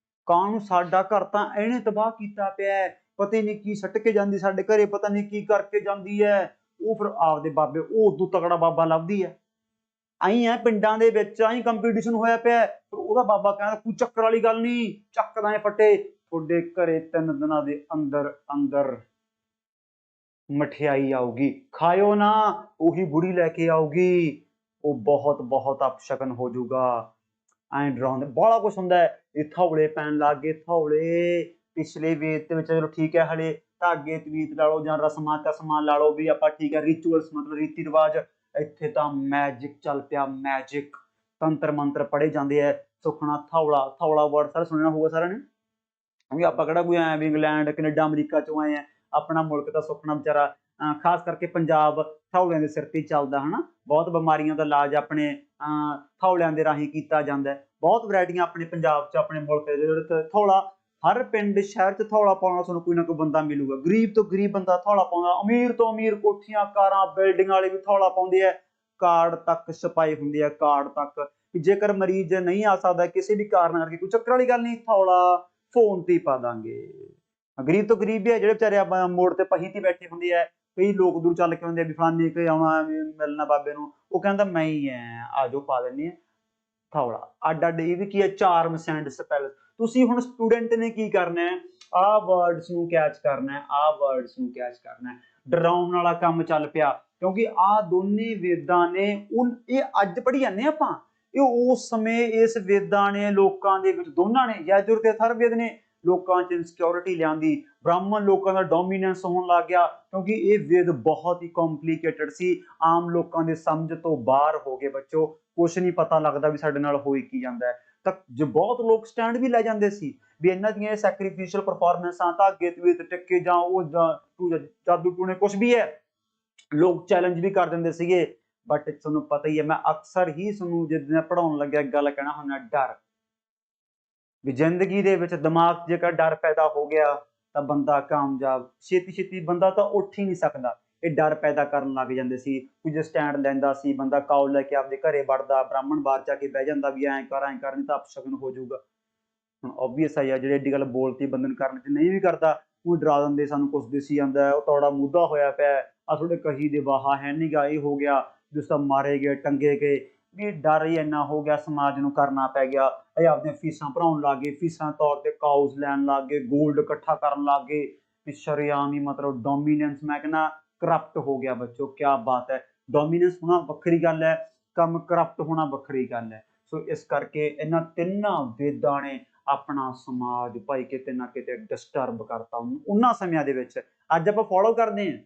ਕਾਂ ਨੂੰ ਸਾਡਾ ਘਰ ਤਾਂ ਇਹਨੇ ਤਬਾਹ ਕੀਤਾ ਪਿਆ ਪਤਾ ਨਹੀਂ ਕੀ ਸੱਟ ਕੇ ਜਾਂਦੀ ਸਾਡੇ ਘਰੇ ਪਤਾ ਨਹੀਂ ਕੀ ਕਰਕੇ ਜਾਂਦੀ ਹੈ ਉਹ ਫਿਰ ਆਪਦੇ ਬਾਬੇ ਉਹ ਉਦੋਂ ਤਕੜਾ ਬਾਬਾ ਲੱਭਦੀ ਹੈ ਆਈ ਹੈ ਪਿੰਡਾਂ ਦੇ ਵਿੱਚ ਆਈ ਕੰਪੀਟੀਸ਼ਨ ਹੋਇਆ ਪਿਆ ਫਿਰ ਉਹਦਾ ਬਾਬਾ ਕਹਿੰਦਾ ਕੋਈ ਚੱਕਰ ਵਾਲੀ ਗੱਲ ਨਹੀਂ ਚੱਕਦਾ ਫੱਟੇ ਤੁਹਾਡੇ ਘਰੇ 3 ਦਿਨਾਂ ਦੇ ਅੰਦਰ ਮਠਿਆਈ ਆਊਗੀ ਖਾਇਓ ਨਾ ਉਹੀ ਬੁੜੀ ਲੈ ਕੇ ਆਊਗੀ ਉਹ ਬਹੁਤ ਅਪਸ਼ਗਨ ਹੋ ਜਾਊਗਾ ਐਂ ਡਰਾਉਂਦੇ ਬੜਾ ਕੁਛ ਹੁੰਦਾ ਇਹ ਥੌਲੇ ਪੈਣ ਲੱਗ ਗਏ ਥੌਲੇ ਪਿਛਲੇ ਵੇਦ ਦੇ ਵਿੱਚ ਚਲੋ ਠੀਕ ਹੈ ਹਲੇ ਧਾਗੇ ਤਵੀਤ ਲਾ ਲਓ ਜਾਂ ਰਸਮਾਂ ਕਸਮਾਂ ਲਾ ਲਓ ਵੀ ਆਪਾਂ ਠੀਕ ਹੈ ਰਿਚੁਅਲਸ ਮਤਲਬ ਰੀਤੀ ਰਿਵਾਜ ਇੱਥੇ ਤਾਂ ਮੈਜਿਕ ਚੱਲ ਪਿਆ ਮੈਜਿਕ ਤੰਤਰ ਮੰਤਰ ਪੜ੍ਹੇ ਜਾਂਦੇ ਹੈ ਸੁਖਣਾ ਥੌਲਾ ਵਰਡ ਸਾਰਾ ਸੁਣਿਆ ਹੋਊਗਾ ਸਾਰਿਆਂ ਨੇ ਕਿਉਂਕਿ ਆਪਾਂ ਕਿਹੜਾ ਕੋਈ ਐਂ ਵੀ ਇੰਗਲੈਂਡ ਕੈਨੇਡਾ ਅਮਰੀਕਾ ਚੋਂ ਆਏ ਆ ਆਪਣਾ ਮੁਲਕ ਤਾਂ ਸੁਖਣਾ ਵਿਚਾਰਾ ਖਾਸ ਕਰਕੇ ਪੰਜਾਬ ਥੌਲਿਆਂ ਦੇ ਸਿਰ ਤੇ ਚੱਲਦਾ ਹਨਾ। ਬਹੁਤ ਬਿਮਾਰੀਆਂ ਦਾ ਇਲਾਜ ਆਪਣੇ ਥੌਲਿਆਂ ਦੇ ਰਾਹੀਂ ਕੀਤਾ ਜਾਂਦਾ ਹੈ। ਬਹੁਤ ਵੈਰਾਈਟੀਆਂ ਆਪਣੇ ਪੰਜਾਬ 'ਚ ਆਪਣੇ ਮੁਲਕ ਦੇ ਜਿਹੜੇ ਥੌਲਾ ਹਰ ਪਿੰਡ ਸ਼ਹਿਰ 'ਚ ਥੌਲਾ ਪਾਉਣਾ ਤੁਹਾਨੂੰ ਕੋਈ ਨਾ ਕੋਈ ਬੰਦਾ ਮਿਲੂਗਾ। ਗਰੀਬ ਤੋਂ ਗਰੀਬ ਬੰਦਾ ਥੌਲਾ ਪਾਉਂਦਾ, ਅਮੀਰ ਤੋਂ ਅਮੀਰ ਕੋਠੀਆਂ ਕਾਰਾਂ ਬਿਲਡਿੰਗ ਵਾਲੇ ਵੀ ਥੌਲਾ ਪਾਉਂਦੇ ਆ। ਕਾਰਡ ਤੱਕ ਛਪਾਏ ਹੁੰਦੇ ਆ, ਕਾਰਡ ਤੱਕ ਕਿ ਜੇਕਰ ਮਰੀਜ਼ ਨਹੀਂ ਆ ਸਕਦਾ ਕਿਸੇ ਵੀ ਕਾਰਨ ਕਰਕੇ, ਕੋਈ ਚੱਕਰ ਵਾਲੀ ਗੱਲ ਨਹੀਂ, ਥੌਲਾ ਫੋਨ ਤੇ ਹੀ ਪਾ ਦਾਂਗੇ। ਗਰੀਬ ਤੋਂ ਗਰੀਬ ਵੀ ਹੈ ਜਿਹੜੇ ਵਿਚਾਰੇ ਆਪਾਂ ਮੋੜ ਤੇ ਪਹੀ ਤੇ ਬੈਠੇ ਹੁੰਦੇ ਆ। ਕਈ ਲੋਕ ਦੂਰ ਚੱਲ ਕੇ ਆਉਂਦੇ ਆ ਵੀ ਫਲਾਨੀ ਕੇ ਆਉਣਾ ਮਿਲਣਾ ਬਾਬੇ ਨੂੰ, ਉਹ ਕਹਿੰਦਾ ਮੈਂ ਹੀ ਐ, ਆ ਜਾਓ ਪਾ ਦਿੰਦੇ ਆ ਥੌਲਾ। ਅੱਡ ਅੱਡ ਇਹ ਵੀ ਕੀ ਹੈ, ਚਾਰਮ ਸੈਂਡ ਸਪੈਲ। ਤੁਸੀਂ ਹੁਣ ਸਟੂਡੈਂਟ ਨੇ ਕੀ ਕਰਨਾ ਹੈ, ਆਹ ਵਰਡਸ ਨੂੰ ਕੈਚ ਕਰਨਾ ਹੈ, ਆਹ ਵਰਡਸ ਨੂੰ ਕੈਚ ਕਰਨਾ ਹੈ। ਡਰਾਉਣ ਵਾਲਾ ਕੰਮ ਚੱਲ ਪਿਆ, ਕਿਉਂਕਿ ਆਹ ਦੋਨੇ ਵੇਦਾਂ ਨੇ ਇਹ ਅੱਜ ਪੜ੍ਹੀ ਜਾਂਦੇ ਆਪਾਂ, ਇਹ ਉਸ ਸਮੇਂ ਇਸ ਵੇਦਾਂ ਨੇ ਲੋਕਾਂ ਦੇ ਵਿੱਚ, ਦੋਨਾਂ ਨੇ ਯਜੁਰ ਤੇ ਅਥਰਵਵੇਦ ਨੇ ਲੋਕਾਂ 'ਚ ਇਨਸਿਕਿਉਰਿਟੀ ਲਿਆਂਦੀ। ਬ੍ਰਾਹਮਣ ਲੋਕਾਂ ਦਾ ਡੋਮੀਨੈਂਸ ਹੋਣ ਲੱਗ ਗਿਆ, ਕਿਉਂਕਿ ਇਹ ਵੇਦ ਬਹੁਤ ਹੀ ਕੰਪਲੀਕੇਟਡ ਸੀ, ਆਮ ਲੋਕਾਂ ਦੇ ਸਮਝ ਤੋਂ ਬਾਹਰ ਹੋ ਗਏ ਬੱਚੋ। ਕੁਛ ਨਹੀਂ ਪਤਾ ਲੱਗਦਾ ਵੀ ਸਾਡੇ ਨਾਲ ਹੋਈ ਕੀ ਜਾਂਦਾ ਹੈ। ਤਾਂ ਜੋ ਬਹੁਤ ਲੋਕ ਸਟੈਂਡ ਵੀ ਲੈ ਜਾਂਦੇ ਸੀ ਵੀ ਇਹਨਾਂ ਦੀਆਂ ਸੈਕਰੀਫਿਸ਼ੀਅਲ ਪਰਫਾਰਮੈਂਸਾਂ ਤਾਂ ਅੱਗੇ ਤੇ ਟਿੱਕੇ ਜਾਂ ਉਹ ਜਾਦੂ ਟੂਣੇ ਕੁਛ ਵੀ ਹੈ, ਲੋਕ ਚੈਲੰਜ ਵੀ ਕਰ ਦਿੰਦੇ ਸੀਗੇ। ਬਟ ਤੁਹਾਨੂੰ ਪਤਾ ਹੀ ਹੈ, ਮੈਂ ਅਕਸਰ ਹੀ ਤੁਹਾਨੂੰ ਜਿੱਦਾਂ ਪੜ੍ਹਾਉਣ ਲੱਗਿਆ ਗੱਲ ਕਹਿਣਾ ਹੁੰਦਾ, ਡਰ। ਵੀ ਜ਼ਿੰਦਗੀ ਦੇ ਵਿੱਚ ਦਿਮਾਗ ਜੇਕਰ ਡਰ ਪੈਦਾ ਹੋ ਗਿਆ ਤਾਂ ਬੰਦਾ ਕਾਮਯਾਬ ਛੇਤੀ ਛੇਤੀ ਬੰਦਾ ਤਾਂ ਉੱਠ ਹੀ ਨਹੀਂ ਸਕਦਾ। ਇਹ ਡਰ ਪੈਦਾ ਕਰਨ ਲੱਗ ਜਾਂਦੇ ਸੀ। ਕੋਈ ਜੇ ਸਟੈਂਡ ਲੈਂਦਾ ਸੀ ਬੰਦਾ, ਕਾਉ ਲੈ ਕੇ ਆਪਦੇ ਘਰੇ ਵੜਦਾ, ਬ੍ਰਾਹਮਣ ਬਾਹਰ ਜਾ ਕੇ ਬਹਿ ਜਾਂਦਾ ਵੀ ਐਂ ਕਰ ਨਹੀਂ ਤਾਂ ਅਪਸ਼ਗਨ ਹੋ ਜਾਊਗਾ। ਹੁਣ ਓਬਵੀਅਸ ਆ ਜਿਹੜੇ ਐਡੀ ਗੱਲ ਬੋਲਤੀ ਬੰਦੇ ਨੂੰ ਕਰਨ 'ਚ ਨਹੀਂ ਵੀ ਕਰਦਾ, ਉਹ ਡਰਾ ਦਿੰਦੇ ਸਾਨੂੰ ਕੁਛ ਦਿਸੀ ਜਾਂਦਾ, ਉਹ ਤੌੜਾ ਮੂਧਾ ਹੋਇਆ ਪਿਆ, ਆ ਤੁਹਾਡੇ ਕਹੀ ਦੇ ਵਾਹਾ ਹੈ ਨੀ ਗਾ, ਇਹ ਹੋ ਗਿਆ, ਜਿਸ ਤਾਂ ਮਾਰੇ ਗਏ ਟੰਗੇ ਗਏ। ਵੀ ਡਰ ਹੀ ਇੰਨਾ ਹੋ ਗਿਆ, ਸਮਾਜ ਨੂੰ ਕਰਨਾ ਪੈ ਗਿਆ। ਇਹ ਆਪਦੀਆਂ ਫੀਸਾਂ ਭਰਾਉਣ ਲੱਗ ਗਏ, ਫੀਸਾਂ ਤੌਰ ਤੇ ਕਾਊਜ਼ ਲੈਣ ਲੱਗ ਗਏ, ਗੋਲਡ ਇਕੱਠਾ ਕਰਨ ਲੱਗ ਗਏ। ਵੀ ਸ਼ਰੇਆਮ ਹੀ ਮਤਲਬ ਡੋਮੀਨੈਂਸ, ਮੈਂ ਕਹਿੰਦਾ ਕਰਪਟ ਹੋ ਗਿਆ ਬੱਚੋ। ਕਿਆ ਬਾਤ ਹੈ, ਡੋਮੀਨੈਂਸ ਹੋਣਾ ਵੱਖਰੀ ਗੱਲ ਹੈ, ਕੰਮ ਕਰਪਟ ਹੋਣਾ ਵੱਖਰੀ ਗੱਲ ਹੈ। ਸੋ ਇਸ ਕਰਕੇ ਇਹਨਾਂ ਤਿੰਨਾਂ ਵੇਦਾਂ ਨੇ ਆਪਣਾ ਸਮਾਜ ਭਾਈ ਕਿਤੇ ਨਾ ਕਿਤੇ ਡਿਸਟਰਬ ਕਰਤਾ ਉਹਨਾਂ ਸਮਿਆਂ ਦੇ ਵਿੱਚ। ਅੱਜ ਆਪਾਂ ਫੋਲੋ ਕਰਦੇ ਹਾਂ,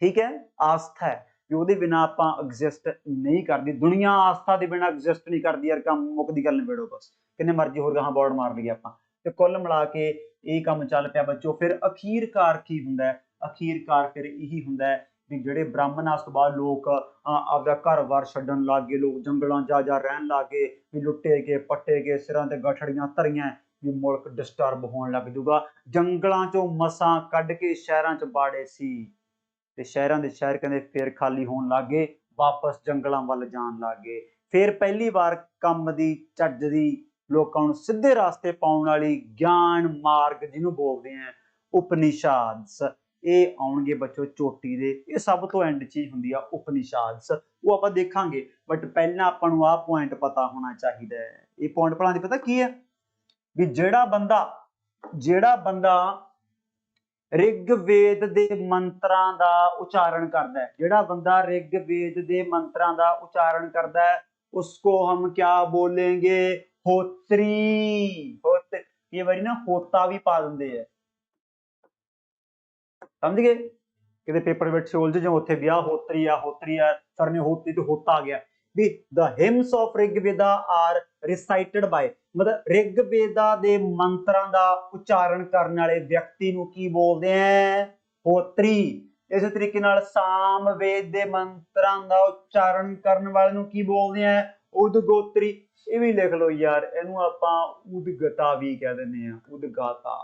ਠੀਕ ਹੈ, ਆਸਥਾ ਹੈ ਵੀ ਉਹਦੇ ਬਿਨਾਂ ਆਪਾਂ ਐਗਜ਼ਿਸਟ ਨਹੀਂ ਕਰਦੀ। ਦੁਨੀਆ ਆਸਥਾ ਦੇ ਬਿਨਾਂ ਐਗਜ਼ਿਸਟ ਨਹੀਂ ਕਰਦੀ ਯਾਰ, ਕੰਮ ਮੁੱਕਦੀ ਗੱਲ ਨਿਬੇੜੋ ਬਸ, ਕਿੰਨੇ ਮਰਜ਼ੀ ਹੋਰ ਗਾਹਾਂ ਬੋਰਡ ਮਾਰ ਲਈਏ ਆਪਾਂ। ਤੇ ਕੁੱਲ ਮਿਲਾ ਕੇ ਇਹ ਕੰਮ ਚੱਲ ਪਿਆ ਬੱਚੋ। ਫਿਰ ਅਖੀਰਕਾਰ ਕੀ ਹੁੰਦਾ ਹੈ, ਅਖੀਰਕਾਰ ਫਿਰ ਇਹੀ ਹੁੰਦਾ ਹੈ ਵੀ ਜਿਹੜੇ ਬ੍ਰਾਹਮਣ ਉਸ ਤੋਂ ਬਾਅਦ ਲੋਕ ਆਪਦਾ ਘਰ-ਬਾਰ ਛੱਡਣ ਲੱਗ ਗਏ, ਲੋਕ ਜੰਗਲਾਂ ਜਾ ਰਹਿਣ ਲੱਗ ਗਏ, ਵੀ ਲੁੱਟੇ ਗਏ, ਪੱਟੇ ਗਏ, ਸਿਰਾਂ ਤੇ ਗਠੜੀਆਂ ਧਰੀਆਂ, ਵੀ ਮੁਲਕ ਡਿਸਟਰਬ ਹੋਣ ਲੱਗ ਜੂਗਾ। ਜੰਗਲਾਂ ਚੋਂ ਮਸਾਂ ਕੱਢ ਕੇ ਸ਼ਹਿਰਾਂ 'ਚ ਬਾੜੇ ਸੀ, ਤੇ ਸ਼ਹਿਰਾਂ ਦੇ ਸ਼ਹਿਰ ਕਹਿੰਦੇ ਫਿਰ ਖਾਲੀ ਹੋਣ ਲੱਗ ਗਏ, ਵਾਪਸ ਜੰਗਲਾਂ ਵੱਲ ਜਾਣ ਲੱਗ ਗਏ। ਫਿਰ ਪਹਿਲੀ ਵਾਰ ਕੰਮ ਦੀ ਚੱਜ ਦੀ ਲੋਕਾਂ ਨੂੰ ਸਿੱਧੇ ਰਾਸਤੇ ਪਾਉਣ ਵਾਲੀ ਗਿਆਨ ਮਾਰਗ ਜਿਹਨੂੰ ਬੋਲਦੇ ਆ ਉਪਨਿਸ਼ਾਦਸ, ਇਹ ਆਉਣਗੇ ਬੱਚੋ ਚੋਟੀ ਦੇ। ਇਹ ਸਭ ਤੋਂ ਐਂਡ ਚੀਜ਼ ਹੁੰਦੀ ਆ ਉਪਨਿਸ਼ਾਦਸ, ਉਹ ਆਪਾਂ ਦੇਖਾਂਗੇ। ਬਟ ਪਹਿਲਾਂ ਆਪਾਂ ਨੂੰ ਆਹ ਪੁਆਇੰਟ ਪਤਾ ਹੋਣਾ ਚਾਹੀਦਾ ਹੈ। ਇਹ ਪੁਆਇੰਟ ਭਲਾ ਦੀ ਪਤਾ ਕੀ ਹੈ ਵੀ ਜਿਹੜਾ ਬੰਦਾ ਰਿਗਵੇਦ ਦੇ ਮੰਤਰਾਂ ਦਾ ਉਚਾਰਨ ਕਰਦਾ ਹੈ, ਜਿਹੜਾ ਬੰਦਾ ਰਿਗਵੇਦ ਦੇ ਮੰਤਰਾਂ ਦਾ ਉਚਾਰਨ ਕਰਦਾ ਹੈ, ਉਸको हम क्या बोलेंगे, ਹੋਤਰੀ। ਕਈ ਵਾਰੀ ਨਾ ਹੋਤਾ ਵੀ ਪਾ ਦਿੰਦੇ ਆ, ਸਮਝ ਗਏ, ਕਿਤੇ ਪੇਪਰ ਵਿੱਚ ਉਲਝ ਜਾਓ, ਉੱਥੇ ਗਿਆ ਹੋਤਰੀ ਆ ਸਰ ਨੇ ਹੋਤੀ ਤੇ ਹੋਤਾ ਆ ਗਿਆ। ਵੀ the hymns of ਰਿਗਵੇਦਾ are recited by, ਮਤਲਬ ਰਿਗਵੇਦਾ ਦੇ ਮੰਤਰਾਂ ਦਾ ਉਚਾਰਨ ਕਰਨ ਵਾਲੇ ਵਿਅਕਤੀ ਨੂੰ ਕੀ ਬੋਲਦੇ ਆ, ਹੋਤਰੀ। ਇਸੇ ਤਰੀਕੇ ਨਾਲ ਸਾਮਵੇਦ ਦੇ ਮੰਤਰਾਂ ਦਾ ਉਚਾਰਨ ਕਰਨ ਵਾਲੇ ਨੂੰ ਕੀ ਬੋਲਦੇ ਆ, ਉਦਗੋਤਰੀ। ਇਹ ਵੀ ਲਿਖ ਲਓ ਯਾਰ, ਇਹਨੂੰ ਆਪਾਂ ਉਦਗਤਾ ਵੀ ਕਹਿ ਦਿੰਦੇ ਆ, ਉਦਗਾਤਾ।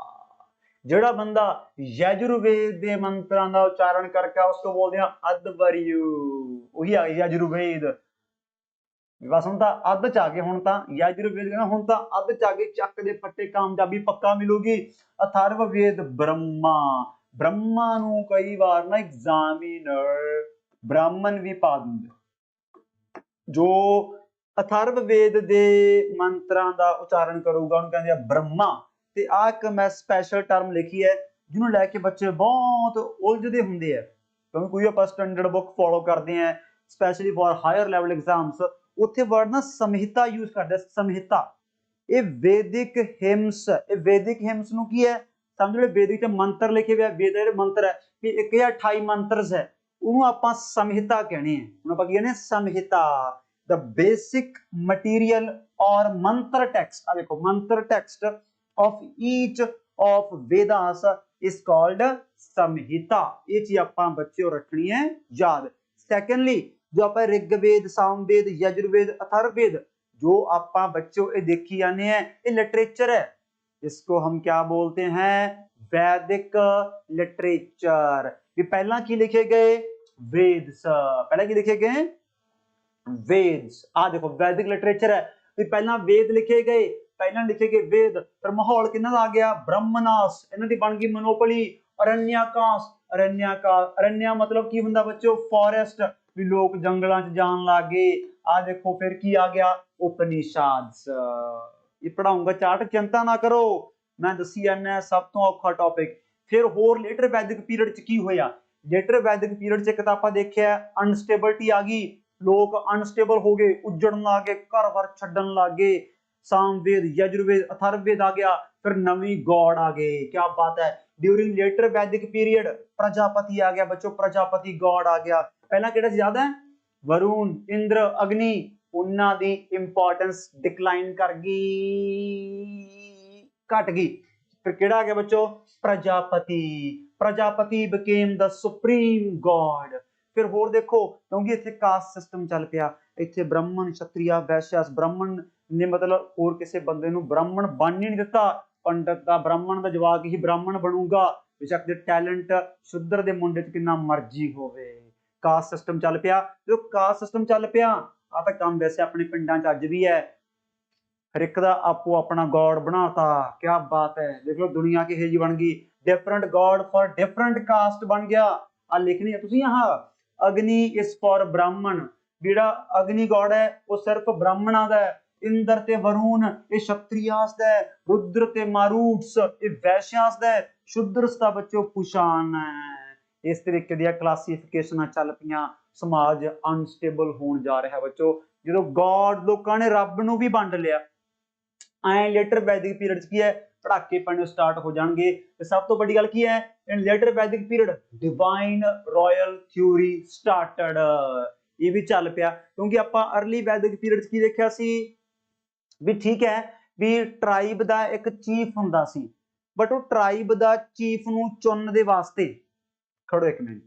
ਜਿਹੜਾ ਬੰਦਾ ਯਜੁਰਵੇਦ ਦੇ ਮੰਤਰਾਂ ਦਾ ਉਚਾਰਨ ਕਰਕੇ ਉਸ ਤੋਂ ਬੋਲਦੇ ਆ ਅਦਵਰਿਯੂ, ਉਹੀ ਆ ਯਜੁਰਵੇਦ। ਬਸ ਹੁਣ ਤਾਂ ਅੱਧ ਚ ਆ ਗਏ, ਹੁਣ ਤਾਂ ਯਜੁਰਵੇਦ ਕਹਿੰਦਾ ਹੁਣ ਤਾਂ ਅੱਧ ਚ ਆ ਗਏ, ਚੱਕ ਦੇ ਫੱਟੇ ਕਾਮਯਾਬੀ ਪੱਕਾ ਮਿਲੂਗੀ। ਅਥਰਵਵੇਦ ਬ੍ਰਹਮਾ ਨੂੰ ਕਈ ਵਾਰ ਨਾ ਐਗਜ਼ਾਮੀਨਰ ਬ੍ਰਾਹਮਣ ਵੀ ਪਾ ਦਿੰਦੇ। ਜੋ ਅਥਰਵਵੇਦ ਦੇ ਮੰਤਰਾਂ ਦਾ ਉਚਾਰਨ ਕਰੂਗਾ ਉਹਨੂੰ ਕਹਿੰਦੇ ਆ ਬ੍ਰਹਮਾ। ਤੇ ਆਹ ਇੱਕ ਮੈਂ ਸਪੈਸ਼ਲ ਟਰਮ ਲਿਖੀ ਹੈ ਜਿਹਨੂੰ ਲੈ ਕੇ ਬੱਚੇ ਬਹੁਤ ਉਲਝਦੇ ਹੁੰਦੇ ਆ, ਕਿਉਂਕਿ ਕੋਈ ਆਪਾਂ ਸਟੈਂਡਰਡ ਬੁੱਕ ਫੋਲੋ ਕਰਦੇ ਆ specially for higher level exams, ਉੱਥੇ ਵਰਡ ਨਾ ਸਮਹਿਤਾ ਯੂਜ਼ ਕਰਦੇ। ਸਮਹਿਤਾ ਇਹ ਵੈਦਿਕ ਹਿਮਸ, ਇਹ ਵੈਦਿਕ ਹਿਮਸ ਨੂੰ ਕੀ ਹੈ ਸਮਝ ਲਓ, ਵੈਦਿਕ ਚ ਮੰਤਰ ਲਿਖੇ ਹੋਏ, ਵੇਦ ਦੇ ਮੰਤਰ ਹੈ ਵੀ 1028 ਮੰਤਰਸ ਹੈ, ਉਹਨੂੰ ਆਪਾਂ ਸਮਹਿਤਾ ਕਹਿੰਦੇ ਆ। ਹੁਣ ਆਪਾਂ ਕੀ ਕਹਿੰਦੇ ਸਮਹਿਤਾ, the basic material or mantra text, ਆ ਦੇਖੋ ਮੰਤਰ text of each of Vedas is called samhita। ये चीज ਆਪਾਂ ਬੱਚਿਓ ਰੱਖਣੀ ਹੈ याद। secondly जो ਆਪਾਂ ऋग्वेद सामवेद यजुर्वेद अथर्ववेद जो ਆਪਾਂ ਬੱਚਿਓ ਇਹ ਦੇਖੀ ਜਾਂਦੇ हैं ये लिटरेचर है, इसको हम क्या बोलते हैं वैदिक लिटरेचर। भी पहला की लिखे गए वेद्स, पहला की लिखे गए वेद्स। आ देखो वैदिक लिटरेचर है, भी पहला वेद लिखे गए, पहला लिखे गए वेद, फिर माहौल किन्ना आ गया ब्रह्मनास, इन्हां दी बन गई मोनोपोली। अरण्यकाश, अरण्य मतलब की हुंदा बच्चों फॉरेस्ट, भी लोग जंगलों च जान लग गए। आ देखो फिर की आ गया उपनिषद। ये पढ़ाऊंगा चार्ट, चिंता ना करो, मैं दसी जाना सब तो औखा टॉपिक। फिर होर लेटर वैदिक पीरियड च की होया, लेटर वैदिक पीरियड च एक तां आपां देखिया अनस्टेबिलिटी आ गई, लोग अनस्टेबल हो गए, उजड़न लग गए, घर छड्डन लग गए। सामवेद यजुर्वेद अथर्ववेद आ गया, फिर नवी गॉड आ गए। क्या बात है, ड्यूरिंग लेटर वैदिक पीरियड प्रजापति आ गया बच्चों, प्रजापति गॉड आ गया। पहला किहड़ा याद है वरुण इंद्र अग्नि, उन्हां दी इंपॉर्टेंस डिक्लाइन कर गई, घट गई। फिर किहड़ा आ गया बच्चों Prajapati, Prajapati became the supreme God. फिर होर देखो क्योंकि इत्थे कास्ट सिस्टम चल पिया, इत्थे ब्राह्मण क्षत्रिय वैश्य, ब्राह्मण ने मतलब होर किसी बंदे नूं ब्राह्मण बन ही नहीं दिता, पंडित दा ब्राह्मण दा जवाक ही ब्राह्मण बनूगा, बेशक दे टैलेंट शुद्र दे मुंडे च किन्ना मर्जी होवे। कास्ट सिस्टम चल पिया, जो कास्ट सिस्टम चल पिया आ तां काम वैसे अपने पिंडां च अज भी है, हर एक दा आपो अपना गॉड बनाता। क्या बात है, देख लो दुनिया की हेजी बन गई, different God for different caste बन गया। आ लिखनी है तुसीं यहाँ अग्नि इज फॉर ब्राह्मण, जिहड़ा अग्नि गॉड है वो सिर्फ ब्राह्मणां दा है। इंद्र ते वरुण ये क्षत्रियास दा है, रुद्र ते मारूट्स ये वैश्यास दा है, शूद्रस दा बच्चों कुशान है। इस तरीके दी क्लासिफिकेशन चल पियां, समाज अनस्टेबल होण जा रहा है बच्चों। जो गॉड लोकां ने रब नूं भी वंड लिया, ऐ लेटर वैदिक पीरियड की है पटाके पैने स्टार्ट हो जाएंगे। तो सब तो बड़ी गल की है इन लेटर वैदिक period divine royal theory started, ये भी चल पिया। क्योंकि आपां अर्ली वैदिक पीरियड की देखिया सी भी ठीक है भी ट्राइब दा एक चीफ हुंदा सी, बट वो ट्राइब दा चीफ नूं चुनन दे वास्ते, खड़ो एक मिनट,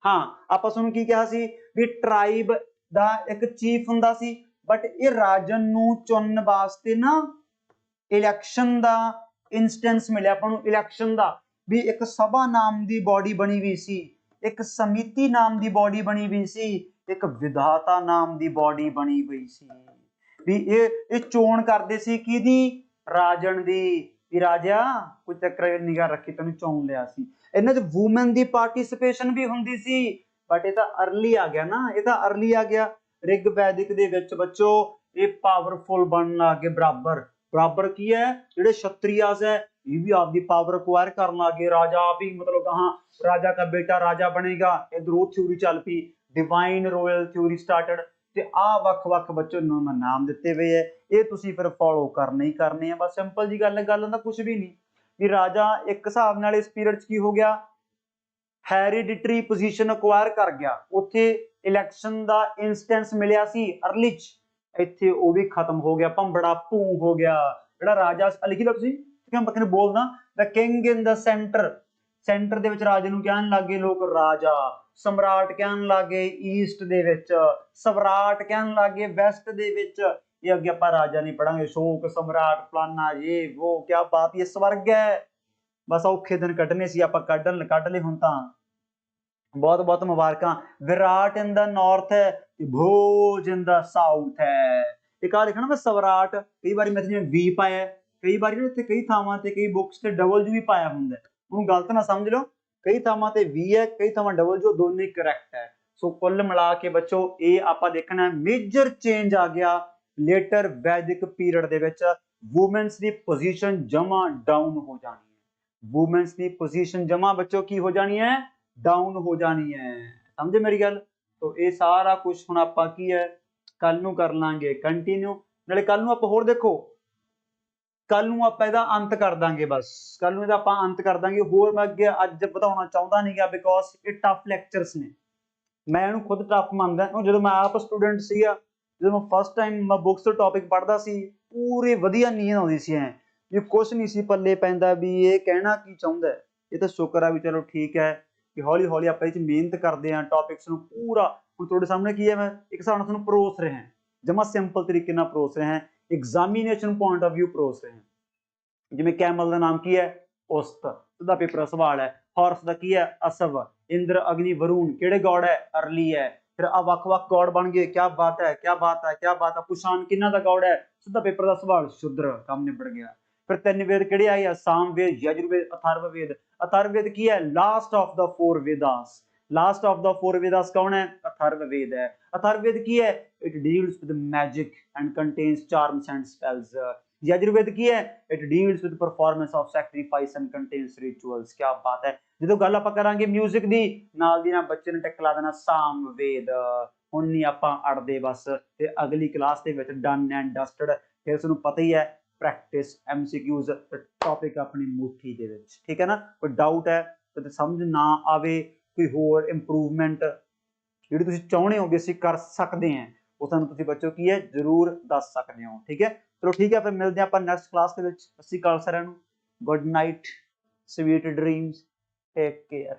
हाँ आपां तुहानूं की कहा सी भी ट्राइब दा एक चीफ हुंदा सी, बट ये राजन नूं चुनन वास्ते ना इलैक्शन दा इंस्टेंस मिलिया आपां नूं, इलैक्शन दा भी एक सभा नाम दी बॉडी बनी हुई सी, एक समिति नाम दी बॉडी बनी हुई सी, एक विधाता नाम दी बॉडी बनी हुई सी। भी ये चोण करदे सी किहदी राजन दी, भी राजा कोई चक्कर निगाह रखी तैनूं चुन लिया सी। इन्हां च वूमेन दी पार्टिसिपेशन भी हुंदी सी, बट ये तां अर्ली आ गया ना, ये तां अर्ली आ गया। रिग वैदिक दे विच बच्चों ये पावरफुल बनन लग गए, बराबर बराबर की है जिहड़े क्षत्रियास है ये भी आपकी पावर एक्वायर करन लग गए, राजा आप ही मतलब हाँ राजा का बेटा राजा बनेगा, इधर थ्योरी चल पई डिवाइन रॉयल थ्योरी स्टार्टेड। ते आ वख-वख बच्चों नाम दिते हुए है, ये तुसीं फिर फॉलो करने ही करने हैं, बस सिंपल जी गल दा कुछ भी नहीं। भी राजा एक हिसाब नाल इस पीरियड च की हो गया हैरिडिटरी पोजीशन एक्वायर कर गया, उत्थे इलैक्शन दा इंस्टेंस मिलिया सी अर्ली च, इत्थे वो भी खत्म हो गया, भंबड़ा भू हो गया। जिहड़ा राजा लिखी लो तुसीं कि मैं बच्चे बोलदा the king in the centre, centre दे विच राजे नूं कहण लग गए लोग राजा, सम्राट कहण लग गए ईस्ट दे विच, स्वराट कहण लग गए वैस्ट दे विच। ये अगे आपां राजा नहीं पढ़ांगे, शोक सम्राट फलाना ये वो, क्या बात, ये स्वर्ग है। बस औखे दिन कड्ढने सी, आपां कड्ढ लए हुण तां बहुत बहुत मुबारकां। विराट इन द नॉर्थ है, भोज इन द साउथ है। एक आ लिखना मैं स्वराट, कई बार मैं जिवें वी पाया, कई बार इत्थे कई थावां ते कई बुक्स ते डबल भी पाया हुंदा, उहनूं गलत ना समझ लो, कई थावां ते वी है कई थावां डबल, दोनों करैक्ट है। सो कुल मिला के बच्चों ये आपां देखना मेजर चेंज आ गया लेटर वैदिक पीरियड दे विच, वूमेन्स दी पोजीशन जमा डाउन हो जानी है, वूमेन्स दी पोजीशन जमा बच्चों की हो जानी है डाउन हो जानी है, समझे मेरी गल। तो ये सारा कुछ हुण आपां की है कल नूं कर लांगे कंटिन्यू, नाले कल नूं आपां होर देखो कल नूं आपां इहदा अंत कर दांगे, बस कल नूं इहदा आपां अंत कर दांगे। होर मैं अगे अज ਵਧਾਉਣਾ ਚਾਹੁੰਦਾ नहीं गा बिकॉज ये टफ लैक्चरस ने, मैं इहनूं खुद टफ ਮੰਨਦਾ, ਜਦੋਂ मैं आप स्टूडेंट ਸੀਗਾ ਜਦੋਂ ਮੈਂ ਫਸਟ ਟਾਈਮ ਮੈਂ ਬੁੱਕਸ ਤੋਂ ਟੌਪਿਕ ਪੜ੍ਹਦਾ ਸੀ ਪੂਰੀ ਵਧੀਆ ਨੀਂਦ ਆਉਂਦੀ ਸੀ ਐ ਵੀ ਕੁਛ ਨਹੀਂ ਸੀ ਪੱਲੇ ਪੈਂਦਾ ਵੀ ਇਹ ਕਹਿਣਾ ਕੀ ਚਾਹੁੰਦਾ ਹੈ। ਇਹ ਤਾਂ ਸ਼ੁਕਰ ਆ ਵੀ ਚਲੋ ਠੀਕ ਹੈ ਕਿ ਹੌਲੀ ਹੌਲੀ ਆਪਾਂ ਇਹ 'ਚ ਮਿਹਨਤ ਕਰਦੇ ਹਾਂ ਟੌਪਿਕਸ ਨੂੰ ਪੂਰਾ। ਹੁਣ ਤੁਹਾਡੇ ਸਾਹਮਣੇ ਕੀ ਹੈ, ਮੈਂ ਇੱਕ ਹਿਸਾਬ ਨਾਲ ਤੁਹਾਨੂੰ ਪਰੋਸ ਰਿਹਾ ਜਮਾ ਸਿੰਪਲ ਤਰੀਕੇ ਨਾਲ ਪਰੋਸ ਰਿਹਾ, ਐਗਜ਼ਾਮੀਨੇਸ਼ਨ ਪੁਆਇੰਟ ਆਫ ਵਿਊ ਪਰੋਸ ਰਿਹਾ। ਜਿਵੇਂ ਕੈਮਲ ਦਾ ਨਾਮ ਕੀ ਹੈ, ਉਸਤ, ਸਿੱਧਾ ਪੇਪਰ ਦਾ ਸਵਾਲ ਹੈ। ਹਾਰਸ ਦਾ ਕੀ ਹੈ, ਅਸਵ। ਇੰਦਰ, ਅਗਨੀ, ਵਰੁਣ ਕਿਹੜੇ ਗॉड ਹੈ, ਅਰਲੀ ਹੈ। ਫਿਰ ਆ ਵੱਖ-ਵੱਖ ਗॉड ਬਣ ਗਏ, ਕਿਆ ਬਾਤ ਹੈ, ਕਿਆ ਬਾਤ ਹੈ, ਕਿਆ ਬਾਤ ਹੈ। ਪੁਸ਼ਾਨ ਕਿਹਨਾਂ ਦਾ ਗॉड ਹੈ, ਸਿੱਧਾ ਪੇਪਰ ਦਾ ਸਵਾਲ, ਸ਼ੁਦਰ, ਕੰਮ ਨਿਬੜ ਗਿਆ। ਫਿਰ ਤਿੰਨ ਵੇਦ ਕਿਹੜੇ ਆਏ ਆ, ਸਾਮਵੇਦ, ਯਜੁਰਵੇਦ, ਅਥਰਵਵੇਦ। ਅਥਰਵਵੇਦ ਕੀ ਹੈ, last of the 4 Vedas. Last of the 4 Vedas कौन है, अथर्ववेद है। अथर्ववेद की है, it deals with magic and contains charms and spells. Yajurveda की है, it deals with performance of sacrifice and contains rituals. क्या बात है। ਜਦੋਂ ਗੱਲ ਆਪਾਂ ਕਰਾਂਗੇ ਮਿਊਜ਼ਿਕ ਦੀ, ਨਾਲ ਦੀ ਨਾਲ ਬੱਚੇ ਨੇ ਟਿਕ ਲਾ ਦੇਣਾ ਸਾਮਵੇਦ। ਹੁਣ ਨਹੀਂ ਆਪਾਂ ਅੜਦੇ ਬਸ, ਤੇ ਅਗਲੀ ਕਲਾਸ ਦੇ ਵਿੱਚ ਡਨ ਐਂਡ ਡਸਟਡ। ਫਿਰ ਤੁਹਾਨੂੰ ਪਤਾ ਹੀ ਹੈ ਪ੍ਰੈਕਟਿਸ, ਐਮਸੀਕਿਊਜ਼, ਟੌਪਿਕ ਆਪਣੀ ਮੁੱਠੀ ਦੇ ਵਿੱਚ, ਠੀਕ ਹੈ ਨਾ। ਕੋਈ ਡਾਊਟ ਹੈ ਤੇ ਸਮਝ ਨਾ ਆਵੇ, ਕੋਈ ਹੋਰ ਇੰਪਰੂਵਮੈਂਟ ਜਿਹੜੀ ਤੁਸੀਂ ਚਾਹੁੰਦੇ ਹੋ ਵੀ ਅਸੀਂ ਕਰ ਸਕਦੇ ਹਾਂ, ਉਹ ਸਾਨੂੰ ਤੁਸੀਂ ਬੱਚੋ ਕੀ ਹੈ ਜ਼ਰੂਰ ਦੱਸ ਸਕਦੇ ਹੋ, ਠੀਕ ਹੈ। ਚਲੋ ਠੀਕ ਹੈ, ਫਿਰ ਮਿਲਦੇ ਹਾਂ ਆਪਾਂ ਨੈਕਸਟ ਕਲਾਸ ਦੇ ਵਿੱਚ। ਸਤਿ ਸ਼੍ਰੀ ਅਕਾਲ ਸਾਰਿਆਂ ਨੂੰ, good night, sweet dreams, take care.